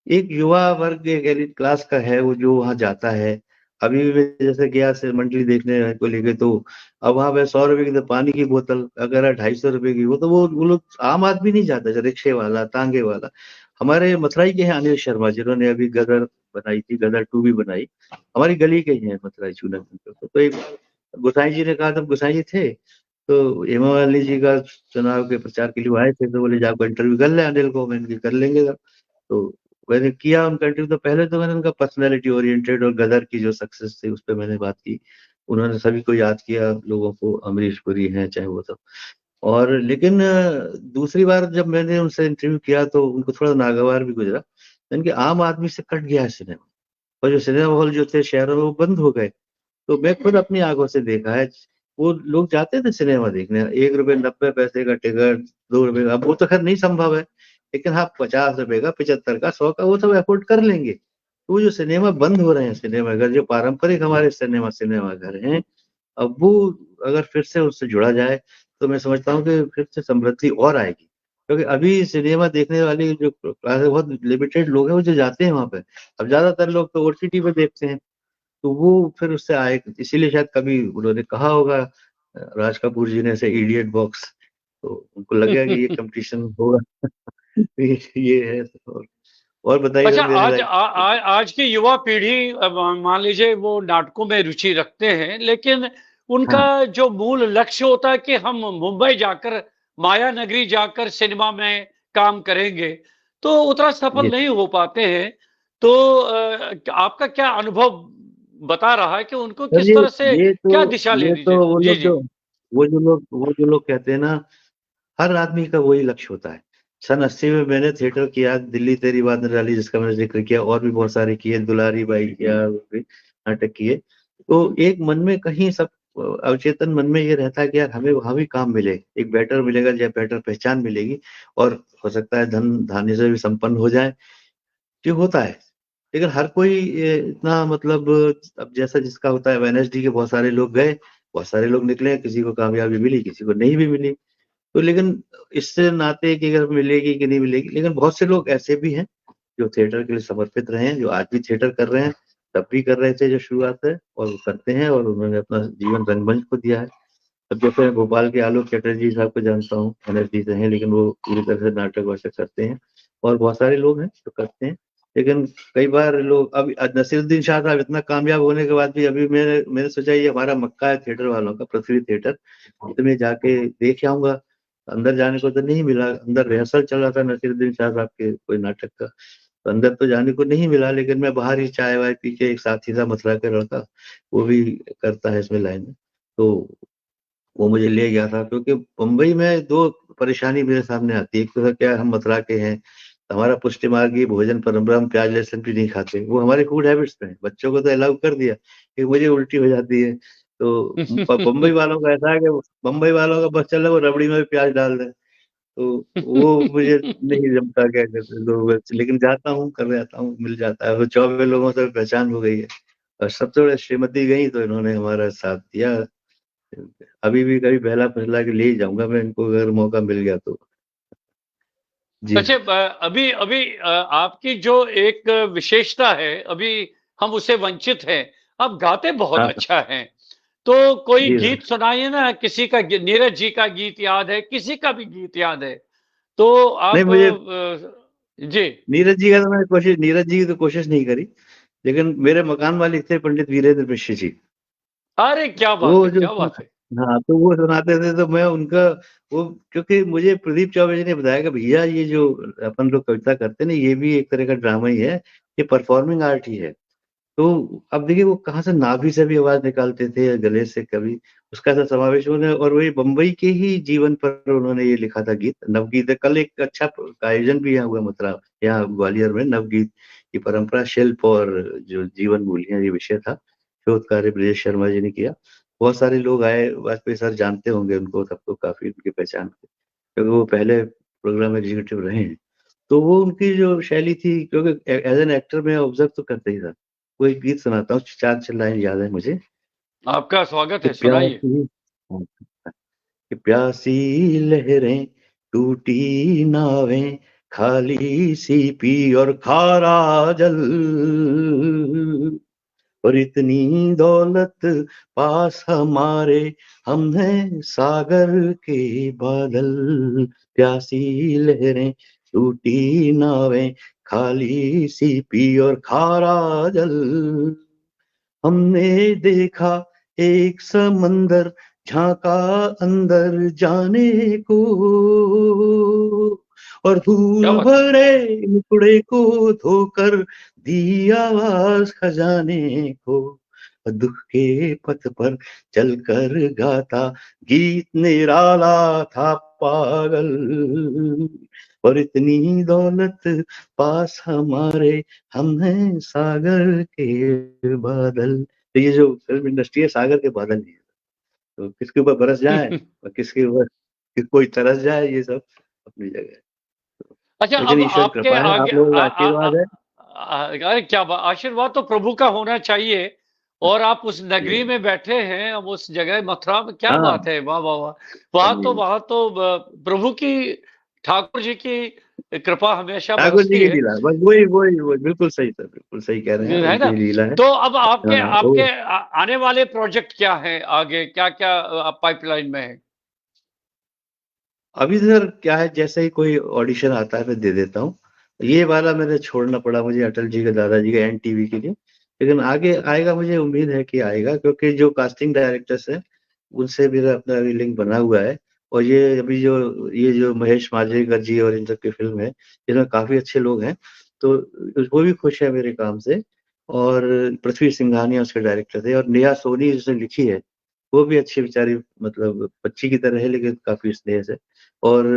एक युवा वर्ग, एक एलिट क्लास का है वो, जो वहां जाता है। अभी भी मैं जैसे गया से मंडली देखने को लेके, तो अब वहां पे 100 रुपए की तो पानी की बोतल अगर है, 250 रुपए की, वो लोग आम आदमी नहीं जाता, जो रिक्शे वाला, तांगे वाला। हमारे मथुराई के हैं अनिल शर्मा, जिन्होंने अभी गदर बनाई थी, गदर 2 भी बनाई, हमारी गली के ही हैं, मथुराई चूना सेंटर। तो एक बार गोसाई जी ने कहा, तब गोसाई जी थे, तो हेमा मालिनी जी का चुनाव के प्रचार के लिए वो आए थे, तो बोले जाकर इंटरव्यू कर ले अनिल को, मैंने कहा, कर लेंगे। तो मैंने किया उनका इंटरव्यू, तो पहले तो मैंने उनका पर्सनैलिटी ओरिएंटेड और गदर की जो सक्सेस थी उस पर मैंने बात की। उन्होंने सभी को याद किया, लोगों को, अमरीश पुरी हैं चाहे वो सब। और लेकिन दूसरी बार जब मैंने उनसे इंटरव्यू किया तो उनको थोड़ा नागवार भी गुजरा, यानी कि आम आदमी से कट गया है सिनेमा। और जो सिनेमा हॉल जो थे शहरों में, वो बंद हो गए। तो मैं खुद अपनी आंखों से देखा है, वो लोग जाते थे सिनेमा देखने, 1 रुपए 90 पैसे का टिकट, 2 रुपए का, अब वो तो खैर नहीं संभव है, लेकिन हाँ 50 रुपए का, 75 का, 100 का, वो सब अफोर्ड कर लेंगे। तो वो जो सिनेमा बंद हो रहे हैं, सिनेमा घर जो पारंपरिक हमारे सिनेमा घर हैं, अब वो अगर फिर से उससे जुड़ा जाए, तो मैं समझता हूँ कि फिर से समृद्धि और आएगी। क्योंकि अभी सिनेमा देखने वाली जो क्लास है, बहुत लिमिटेड लोग हैं वो जो जाते हैं वहां पे। अब ज्यादातर लोग तो OTT पे देखते हैं, तो वो फिर उससे आए, इसीलिए शायद कभी उन्होंने कहा होगा राज कपूर जी ने, से इडियट बॉक्स, तो उनको लगा कि ये कंपटीशन होगा। ये है। और बताइए अच्छा, सर मेरे आज लाइफ। आज की युवा पीढ़ी मान लीजिए वो नाटकों में रुचि रखते हैं, लेकिन उनका हाँ जो मूल लक्ष्य होता है कि हम मुंबई जाकर, माया नगरी जाकर सिनेमा में काम करेंगे, तो उतना सफल जी नहीं हो पाते हैं। तो आपका क्या अनुभव बता रहा है कि उनको सर, किस तरह से ये तो क्या दिशा ये लेनी तो चाहिए? वो जी लोग जी। जो वो जो लोग कहते हैं ना, हर आदमी का वही लक्ष्य होता है। सन 80 में मैंने थिएटर किया, दिल्ली तेरी बात न डाली, जिसका मैंने जिक्र किया, और भी बहुत सारे किए, दुलारी बाई किया, नाटक किए, तो एक मन में कहीं सब अवचेतन मन में ये रहता है कि यार हमें वहाँ भी काम मिले, एक बेटर मिलेगा या बेटर पहचान मिलेगी और हो सकता है धन धान्य से भी संपन्न हो जाए, ये होता है। लेकिन हर कोई इतना मतलब अब जैसा जिसका होता है वेडनेसडे के बहुत सारे लोग गए, बहुत सारे लोग निकले, किसी को कामयाबी मिली, किसी को नहीं भी मिली। तो लेकिन इससे नाते कि अगर मिलेगी कि नहीं मिलेगी, लेकिन बहुत से लोग ऐसे भी हैं जो थिएटर के लिए समर्पित रहे हैं, जो आज भी थिएटर कर रहे हैं, तब भी कर रहे थे जो शुरुआत है और वो करते हैं और उन्होंने अपना जीवन रंगमंच को दिया है। अब जैसे भोपाल के आलोक चटर्जी साहब को जानता हूँ, एनएसडी से हैं, लेकिन वो पूरी तरह से नाटक वाटक करते हैं और बहुत सारे लोग हैं जो करते हैं। लेकिन कई बार लोग अब नसीरुद्दीन शाह साहब इतना कामयाब होने के बाद भी अभी मैंने सोचा ये हमारा मक्का है थिएटर वालों का, पृथ्वी थिएटर, तो मैं जाके देख आऊंगा। अंदर जाने को तो नहीं मिला, अंदर रिहर्सल चल रहा था नसीरुद्दीन शाह साहब के कोई नाटक का, तो अंदर तो जाने को नहीं मिला, लेकिन मैं बाहर ही चाय वाय पी के, एक साथी था मथुरा का लड़का, वो भी करता है इसमें लाइन में, तो वो मुझे ले गया था। क्योंकि मुंबई में 2 परेशानी मेरे सामने आती है। एक तो क्या हम मथुरा के हैं, हमारा पुष्टि मार्गी भोजन परंपरा, हम प्याज लहसुन भी नहीं खाते, वो हमारे फूड हैबिट्स में है। बच्चों को तो अलाउ कर दिया कि मुझे उल्टी हो जाती है। तो बम्बई वालों का ऐसा है कि बम्बई वालों का बस चलो वो रबड़ी में भी प्याज डाल दें, तो वो मुझे नहीं जमता, क्या कहते हैं लोग, लेकिन जाता हूँ, कर आता हूँ, मिल जाता है। वो 24 लोगों से पहचान हो गई है और सबसे बड़े श्रीमती गई तो इन्होंने हमारा साथ दिया। अभी भी कभी बहला फुसला के ले ही जाऊंगा मैं इनको, अगर मौका मिल गया तो। जी। अच्छा, अभी अभी आपकी जो एक विशेषता है, अभी हम उससे वंचित हैं। आप गाते बहुत हाँ अच्छा हैं। तो कोई जी सर। गीत सुनाइए ना, किसी का नीरज जी का गीत याद है, किसी का भी गीत याद है तो नहीं आप मुझे जी। नीरज जी का तो मैंने कोशिश, नीरज जी की तो कोशिश नहीं करी, लेकिन मेरे मकान मालिक थे पंडित वीरेंद्र मिश्र जी, अरे क्या बात वो है, जो क्या बात है। हाँ, तो वो सुनाते थे तो मैं उनका वो, क्योंकि मुझे प्रदीप चौबे जी ने बताया कि भैया ये जो अपन लोग कविता करते हैं ना, ये भी एक तरह का ड्रामा ही है, ये परफॉर्मिंग आर्ट ही है। तो अब देखिए वो कहाँ से नाभि से भी आवाज निकालते थे या गले से कभी, उसका ऐसा समावेश उन्होंने, और वही बम्बई के ही जीवन पर उन्होंने ये लिखा था गीत, नवगीत। कल एक अच्छा आयोजन भी यहाँ हुआ मथुरा, यहाँ ग्वालियर में, नवगीत की परंपरा, शिल्प और जो जीवन मूल्य, ये विषय था, शोध कार्य ब्रजेश शर्मा जी ने किया। बहुत सारे लोग आए, वाजपेयी सर जानते होंगे उनको, सबको काफी उनकी पहचान थी, क्योंकि वो पहले प्रोग्राम एग्जीक्यूटिव रहे हैं। तो वो उनकी जो शैली थी, क्योंकि एज एन एक्टर मैं ऑब्जर्व तो करता ही था। वो एक गीत सुनाता हूँ, 4 लाइन याद है मुझे आपका स्वागत कि है, सुनाइए। प्यासी, कि प्यासी लहरें, टूटी नावें, खाली सी पी और खारा जल, और इतनी दौलत पास हमारे, हम हैं सागर के बादल। प्यासी लहरें, टूटी नावें, खाली सी पी और खारा जल, हमने देखा एक समंदर, झांका अंदर जाने को, और क्या धूल बात है। भरे टुकड़े को धोकर दी आवाज खजाने को, दुख के पथ पर चलकर गाता गीत निराला था पागल, और इतनी दौलत पास हमारे, हम हैं सागर के बादल। तो ये जो फिल्म इंडस्ट्री है, सागर के बादल ही है। तो किसके ऊपर बरस जाए और किसके ऊपर कोई तरस जाए, ये सब अपनी जगह है। अच्छा, लेकिन अब ईश्वर की आपके कृपा है, आगे आप लोगों का आशीर्वाद है। अरे क्या बात, आशीर्वाद तो प्रभु का होना चाहिए। और आप उस नगरी ये में बैठे हैं, अब उस जगह मथुरा में, क्या हाँ बात है, वाह वाह वाह। जी। वहां तो प्रभु की, ठाकुर जी की कृपा हमेशा ठाकुर जी बरसती की है। लीला, बस वही बिल्कुल सही सर, बिल्कुल सही कह रहे हैं आप, है ना। उनकी लीला है। तो अब आपके हाँ वो आपके आने वाले प्रोजेक्ट क्या है, आगे क्या क्या पाइपलाइन में है। अभी सर क्या है, जैसे ही कोई ऑडिशन आता है मैं दे देता हूँ। ये वाला मैंने छोड़ना पड़ा मुझे अटल जी के, दादाजी के एनटीवी के लिए, लेकिन आगे आएगा, मुझे उम्मीद है कि आएगा, क्योंकि जो कास्टिंग डायरेक्टर्स हैं उनसे मेरा अपना अभी लिंक बना हुआ है। और ये अभी जो ये जो महेश मांजरेकर जी और इन सब की फिल्म है, इसमें काफी अच्छे लोग हैं, तो वो भी खुश है मेरे काम से। और पृथ्वी सिंघानिया उसके डायरेक्टर थे, और नेहा सोनी जिसने लिखी है, वो भी अच्छी बेचारी, मतलब बच्ची की तरह है लेकिन काफी स्नेह से। और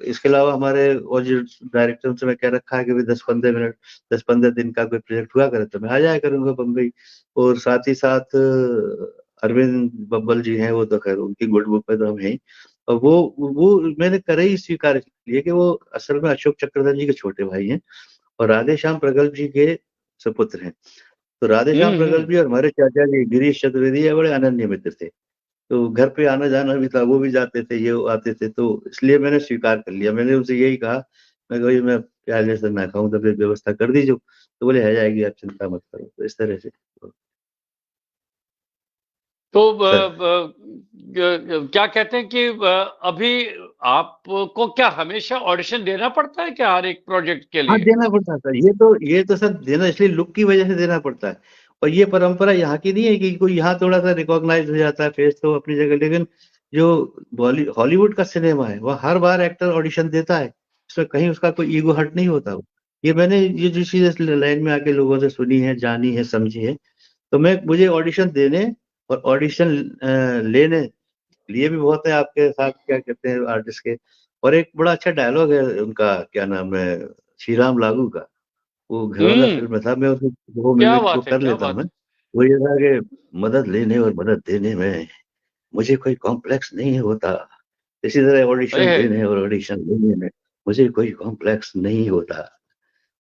इसके अलावा हमारे और जो डायरेक्टर से मैं कह रखा है कि भाई 10-15 दिन का कोई प्रोजेक्ट हुआ करे तो मैं आ जाया करूंगा बम्बई। और साथ ही साथ अरविंद बब्बल जी हैं, वो तो खैर उनकी गुड बुक पे तो हम हैं। और वो मैंने करे ही स्वीकार किया कि वो असल में अशोक चक्रधर जी के छोटे भाई हैं और राधेश्याम प्रगल्भ जी के सुपुत्र हैं। तो राधेश्याम प्रगल्भ हम्म। जी और हमारे चाचा जी गिरीश चतुर्वेदी ये बड़े अनन्य मित्र थे। तो घर पे आना जाना भी था, वो भी जाते थे, ये आते थे, तो इसलिए मैंने स्वीकार कर लिया। मैंने उनसे यही कहा, मैं कहा, "भाई मैं प्याज लहसुन ना खाऊं, तो फिर व्यवस्था कर दीजिए।" तो बोले, "है जाएगी, आप चिंता मत करो।" तो इस तरह से तो सर। क्या कहते हैं कि अभी आपको क्या हमेशा ऑडिशन देना पड़ता है क्या हर एक प्रोजेक्ट के हाँ, लिए? देना पड़ता है सर। ये तो सर देना इसलिए लुक की वजह से देना पड़ता है। और ये परंपरा यहाँ की नहीं है कि कोई यहाँ थोड़ा सा रिकॉग्नाइज हो जाता है फेस तो अपनी जगह, लेकिन जो हॉलीवुड का सिनेमा है वह हर बार एक्टर ऑडिशन देता है। इसमें कहीं उसका कोई ईगो हर्ट नहीं होता। ये मैंने ये जो चीज लाइन में आके लोगों से सुनी है, जानी है, समझी है। तो मैं मुझे ऑडिशन देने और ऑडिशन लेने लिए भी बहुत है आपके साथ, क्या कहते हैं, आर्टिस्ट के। और एक बड़ा अच्छा डायलॉग है उनका, क्या नाम है, श्री राम लागू का। वो घरवाला हम्म। फिल्म में था, मैं उसको 2 मिनट क्या को बात है, कर क्या लेता हूँ बात मैं। है। वो ये था कि मदद लेने और मदद देने में मुझे कोई कॉम्प्लेक्स नहीं होता। इसी तरह ऑडिशन अरे देने और ऑडिशन लेने में मुझे कोई कॉम्प्लेक्स नहीं होता।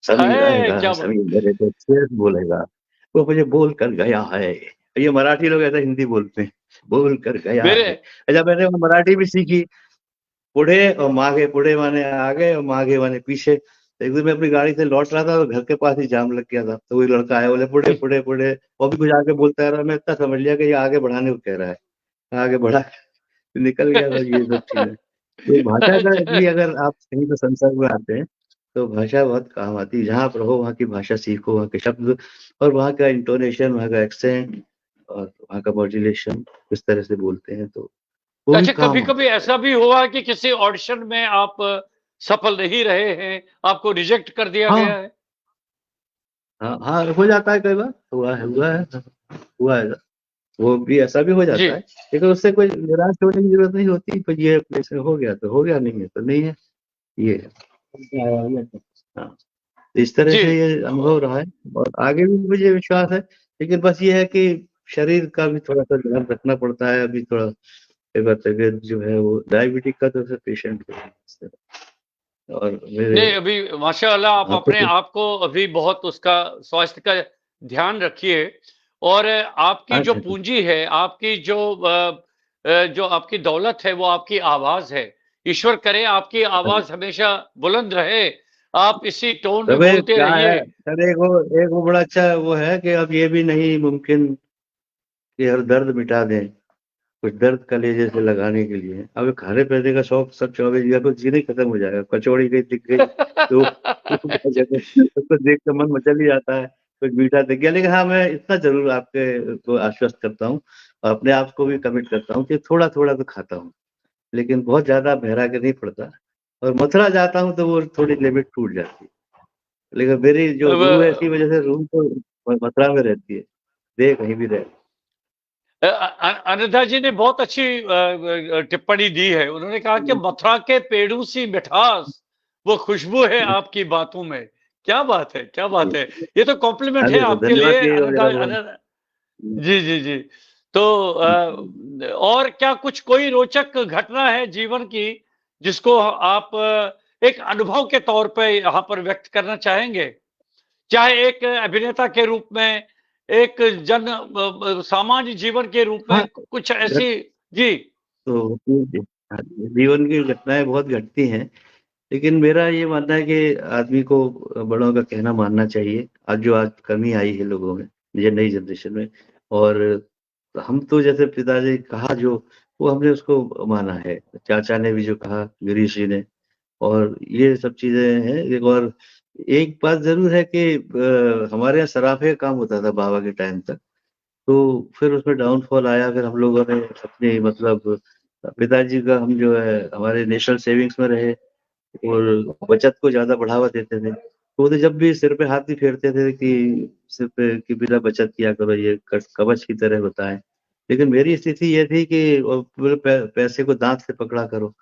समीर है आएगा, क्या बात। समीर मेरे को शेर बोलेगा, वो मुझे बोल कर गया है। ये मराठी लोग ऐसा हिंदी बोलते हैं, बोल कर गया मेरे है। अच्छा, मैंने वो मराठी भी सीखी। पुढे और मागे, पुढे माने आगे और मागे माने पीछे। तो एक दिन मैं अपनी गाड़ी से लौट रहा था तो घर के पास ही जाम लग गया था, तो वही लड़का आया, बोले पुढे पुढे पुढे। वो भी कुछ आगे बोलता रहा, मैं इतना समझ लिया कि ये आगे बढ़ाने को कह रहा है। आगे बढ़ा, निकल गया था ये सब चीजें। तो भाषा का भी अगर आप कहीं पे संसर्ग में आते हैं तो भाषा बहुत काम आती है। जहाँ आप रहो वहाँ की भाषा सीखो, वहाँ के शब्द और वहाँ का इंटोनेशन, वहाँ का एक्सेंट और वहाँ का मॉड्यूलेशन, किस तरह से बोलते हैं, तो वो भी अच्छा, कभी काम कभी आता है। ऐसा भी हुआ है कि किसी ऑडिशन में आप सफल नहीं रहे हैं, आपको रिजेक्ट कर दिया हाँ, गया है? हाँ, हाँ, हो जाता है कई बार, हुआ है। वो भी ऐसा भी हो जी। जाता है, लेकिन उससे कोई निराश होने की जरूरत नहीं होती। तो ये जैसे हो गया तो हो गया, नहीं है तो नहीं है। ये है। हाँ, तो इस तरह जी। से ये अनुभव रहा है और आगे भी मुझे विश्वास है। लेकिन बस ये है कि शरीर का भी थोड़ा सा ध्यान रखना पड़ता है। अभी थोड़ा कई बार तबीयत जो है वो डायबिटिक का तो पेशेंट है और मेरे नहीं, अभी माशाअल्लाह आप आंखों अपने से। आप को अभी बहुत उसका स्वास्थ्य का ध्यान रखिए। और आपकी हाँ जो जी, पूंजी है, आपकी जो आपकी दौलत है, वो आपकी आवाज है। ईश्वर करे आपकी हाँ। आवाज हमेशा बुलंद रहे। आप इसी टोन में तबे बोलते क्या है रहिए। सर, एक वो बड़ा अच्छा वो है कि अब ये भी नहीं मुमकिन कि हर दर्द मिटा दें। कुछ दर्द कलेजे से लगाने के लिए अब खाने पीने का शौक सब 24 को जीने खत्म हो जाएगा। कचौड़ी कहीं दिख गई तो उसको देख कर मन मचल ही जाता है। कुछ मीठा दिख गया, लेकिन हाँ, मैं इतना जरूर आपके को आश्वस्त करता हूँ और अपने आप को भी कमिट करता हूँ कि थोड़ा थोड़ा तो खाता हूँ, लेकिन बहुत ज्यादा बहरा के नहीं पड़ता। और मथुरा जाता हूँ तो वो थोड़ी लिमिट टूट जाती है। लेकिन मेरी जो अब रूह है, इसी वजह से रूह तो मथुरा में रहती है, देह कहीं भी रहे। अनिता जी ने बहुत अच्छी टिप्पणी दी है। उन्होंने कहा कि मथुरा के पेड़ों सी मिठास, वो खुशबू है आपकी बातों में। क्या बात है, क्या बात है। ये तो कॉम्प्लीमेंट है अरे तो आपके धन्यवाद लिए कि अनिता। जरा वो जी, जी, जी। तो और क्या कुछ कोई रोचक घटना है जीवन की जिसको आप एक अनुभव के तौर पे यहाँ पर व्यक्त करना चाहेंगे? चाहे एक अभिनेता के रूप में, एक सामान्य जीवन के रूप हाँ, में कुछ घट ऐसी। जी। तो होती है। हाँ, जीवन की घटनाएँ बहुत घटती हैं, लेकिन मेरा ये मानना है कि आदमी को बड़ों का कहना मानना चाहिए। आज कमी आई है लोगों में, ये नई जनरेशन में। और हम तो जैसे पिताजी कहा जो, वो हमने उसको माना है। चाचा ने भी जो कहा, गिरीश जी ने, और ये सब चीज़ें हैं। और एक बात ज़रूर है कि हमारे यहाँ सराफे का काम होता था बाबा के टाइम तक। तो फिर उसमें डाउनफॉल आया, फिर हम लोगों ने अपने मतलब पिताजी का, हम जो है हमारे नेशनल सेविंग्स में रहे और बचत को ज़्यादा बढ़ावा देते थे। तो वो तो जब भी सिर पे हाथ ही फेरते थे कि सिर पे कि बिना बचत किया करो, ये कवच की तरह होता है। लेकिन मेरी स्थिति ये थी कि बोले पैसे को दाँत से पकड़ा करो।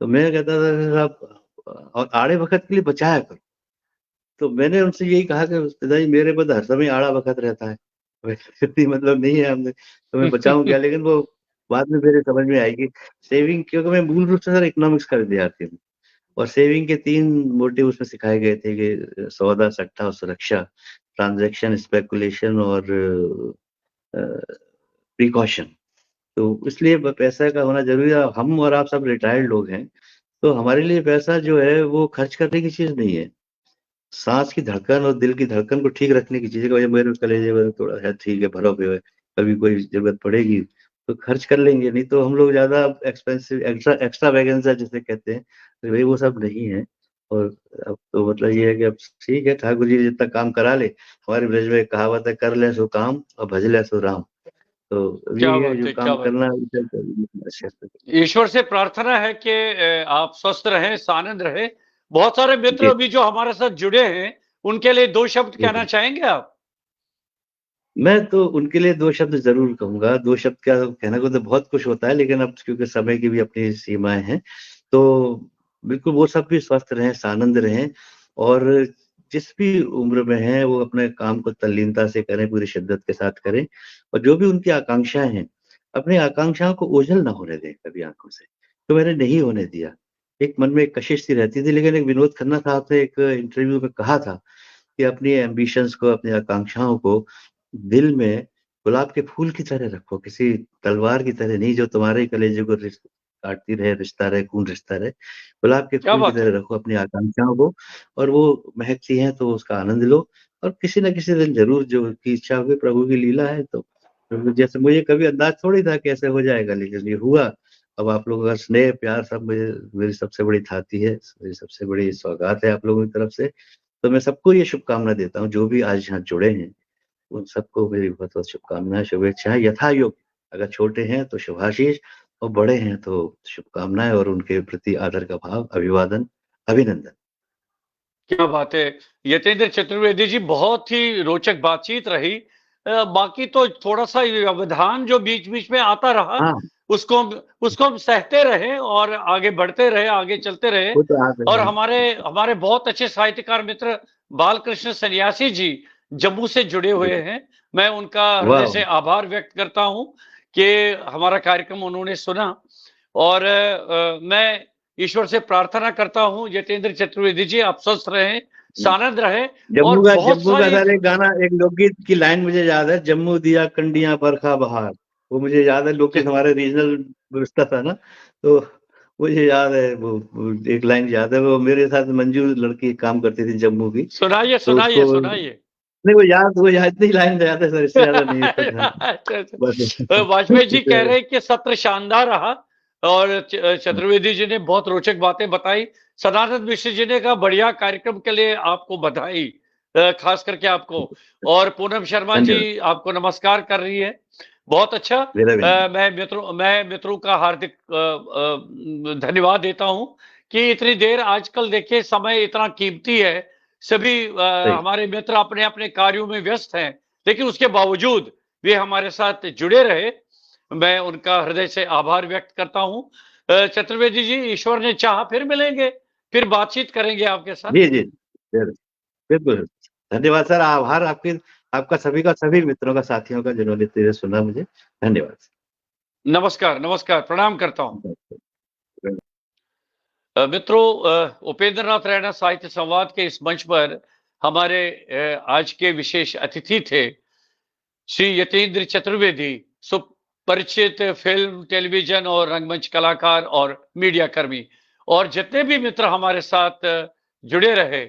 तो मैं कहता था कि आप और आड़े वक़्त के लिए बचाया करो। तो मैंने उनसे यही कहा कि पिताजी मेरे पास हर समय आड़ा वक़्त रहता है। इतनी मतलब नहीं है हमने, तो मैं बचाऊँ क्या? लेकिन वो बाद में मेरे समझ में आई कि सेविंग, क्योंकि मैं मूल रूप से सर इकोनॉमिक्स का विद्यार्थी हूँ और सेविंग के 3 मोटिव उसमें सिखाए गए थे कि सौदा, सट्टा और सुरक्षा, ट्रांज़ैक्शन, स्पेकुलेशन और अ, प्रिकॉशन। तो इसलिए ब पैसा का होना ज़रूरी है। हम और आप सब रिटायर्ड लोग हैं, तो हमारे लिए पैसा जो है वो खर्च करने की चीज़ नहीं है। साँस की धड़कन और दिल की धड़कन को ठीक रखने की चीज़ है कि भाई मेरे कलेजे में थोड़ा है, ठीक है, भरा हुआ है, कभी कोई ज़रूरत पड़ेगी तो खर्च कर लेंगे, नहीं तो हम लोग ज़्यादा एक्सपेंसिव एक्स्ट्रावेगेंसा जिसे कहते हैं, तो भई वो सब नहीं है। और अब तो मतलब ये है कि अब ठीक है, ठाकुर जी जितना काम करा ले, हमारे ब्रज में एक कहावत है, कर ले सो काम और भज ले सो राम। तो अब क्या यही है बात जो है, क्या काम बात करना है। है उसे अच्छा से। ईश्वर से प्रार्थना है कि आप स्वस्थ रहें, सानंद रहें। बहुत सारे मित्र जी, अभी जो हमारे साथ जुड़े हैं, उनके लिए 2 शब्द जी, कहना जी। चाहेंगे आप? मैं तो उनके लिए 2 शब्द ज़रूर कहूँगा, 2 शब्द क्या कहने को तो बहुत कुछ होता है, लेकिन अब क्योंकि समय की भी अपनी सीमाएँ हैं, तो बिल्कुल वो सब भी स्वस्थ रहें, सानंद रहें और जिस भी उम्र में हैं, वो अपने काम को तल्लीनता से करें, पूरी शिद्दत के साथ करें और जो भी उनकी आकांक्षाएँ हैं, अपनी आकांक्षाओं को ओझल ना होने दें कभी आँखों से, तो मैंने नहीं होने दिया। एक मन में एक कशिश सी रहती थी, लेकिन एक विनोद खन्ना साहब ने एक इंटरव्यू में कहा था कि अपनी एम्बिशंस को, अपनी आकांक्षाओं को दिल में गुलाब के फूल की तरह रखो, किसी तलवार की तरह नहीं जो तुम्हारे ही कलेजे को काटती रहे, रिश्ता रहे, खून रिश्ता रहे। गुलाब के क्या फूल की बात है। तरह रखो अपनी आकांक्षाओं को और वो महकती हैं तो उसका आनंद लो और किसी न किसी दिन ज़रूर जो की इच्छा होगी, प्रभु की लीला है तो जैसे मुझे कभी अंदाज़ थोड़ी था कि ऐसे हो जाएगा, लेकिन ये हुआ। अब आप लोगों का स्नेह, प्यार सब मुझे मेरी सबसे बड़ी थाती है, मेरी सबसे बड़ी सौगात है आप लोगों की तरफ से। तो मैं सबको ये शुभकामना देता हूँ, जो भी आज यहाँ जुड़े हैं, उन सबको मेरी बहुत-बहुत शुभकामनाएँ, शुभेच्छाएँ यथायोग्य। अगर छोटे हैं तो शुभाशीष और बड़े हैं तो शुभकामनाएँ और उनके प्रति आदर का भाव, अभिवादन, अभिनंदन। क्या बात है! यतेंद्र चतुर्वेदी जी, बहुत ही रोचक बातचीत रही। बाकी तो थोड़ा-सा व्यवधान जो बीच-बीच में आता रहा, हाँ, उसको उसको हम सहते रहे और आगे बढ़ते रहे, आगे चलते रहे। वो तो आप और हैं। हमारे हमारे बहुत अच्छे साहित्यकार मित्र बालकृष्ण सन्यासी जी जम्मू से जुड़े हुए हैं। मैं उनका हृदय वाह! से आभार व्यक्त करता हूँ कि हमारा कार्यक्रम उन्होंने सुना और मैं ईश्वर से प्रार्थना करता हूँ यतेंद्र चतुर्वेदी जी आप स्वस्थ रहें, सानंद रहें और बहुत जम्मू का सारी सर एक गाना, एक लोकगीत की लाइन मुझे याद है, जम्मू दिया कंडियाँ बरखा बहार। वो मुझे याद है, लोकगीत हमारे रीजनल बजता था ना, तो मुझे याद है वो एक लाइन याद है, वो मेरे साथ मंजू लड़की काम करती थी जम्मू की, सुनाइए, तो सुनाइए, उसको सुनाइए। नहीं वो याद इतनी लाइन याद है सर, इससे ज़्यादा नहीं उसका ध्यान। अच्छा, बस अच्छा। वाजपेयी जी कह इसे रहे हैं कि सत्र शानदार रहा और चतुर्वेदी जी ने बहुत रोचक बातें बताई। सदानंद मिश्र जी ने कहा बढ़िया कार्यक्रम के लिए आपको बधाई, खास करके आपको। और पूनम शर्मा जी धन्यवाद, आपको नमस्कार कर रही है। बहुत अच्छा। मेरा भी मैं मित्रों का हार्दिक धन्यवाद देता हूं कि इतनी देर, आजकल देखिए समय इतना कीमती है, सभी सही। हमारे मित्र अपने अपने कार्यों में व्यस्त हैं, लेकिन उसके बावजूद वे हमारे साथ जुड़े रहे। मैं उनका हृदय से आभार व्यक्त करता हूं। चतुर्वेदी जी, ईश्वर ने चाहा फिर मिलेंगे, फिर बातचीत करेंगे आपके साथ। जी, जी। बिल्कुल। धन्यवाद सर, आभार आपके आपका सभी का, सभी मित्रों का, साथियों का जिन्होंने इतनी देर सुना मुझे। धन्यवाद। नमस्कार, नमस्कार, प्रणाम करता हूं। मित्रों, उपेंद्र नाथ रैना साहित्य संवाद के इस मंच पर हमारे आज के विशेष अतिथि थे श्री यतीन्द्र चतुर्वेदी, सुपरिचित फिल्म, टेलीविजन और रंगमंच कलाकार और मीडिया कर्मी। और जितने भी मित्र हमारे साथ जुड़े रहे,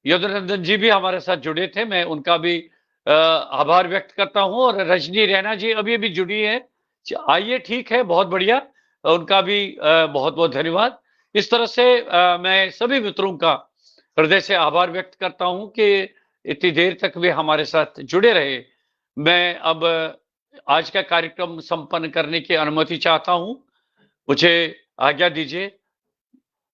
यदुनंदन जी भी हमारे साथ जुड़े थे, मैं उनका भी आभार व्यक्त करता हूं। और रजनी रैना जी अभी अभी जुड़ी है, आइए, ठीक है, बहुत बढ़िया, उनका भी बहुत बहुत धन्यवाद। इस तरह से मैं सभी मित्रों का हृदय से आभार व्यक्त करता हूं कि इतनी देर तक वे हमारे साथ जुड़े रहे। मैं अब आज का कार्यक्रम संपन्न करने की अनुमति चाहता हूं। मुझे आज्ञा दीजिए।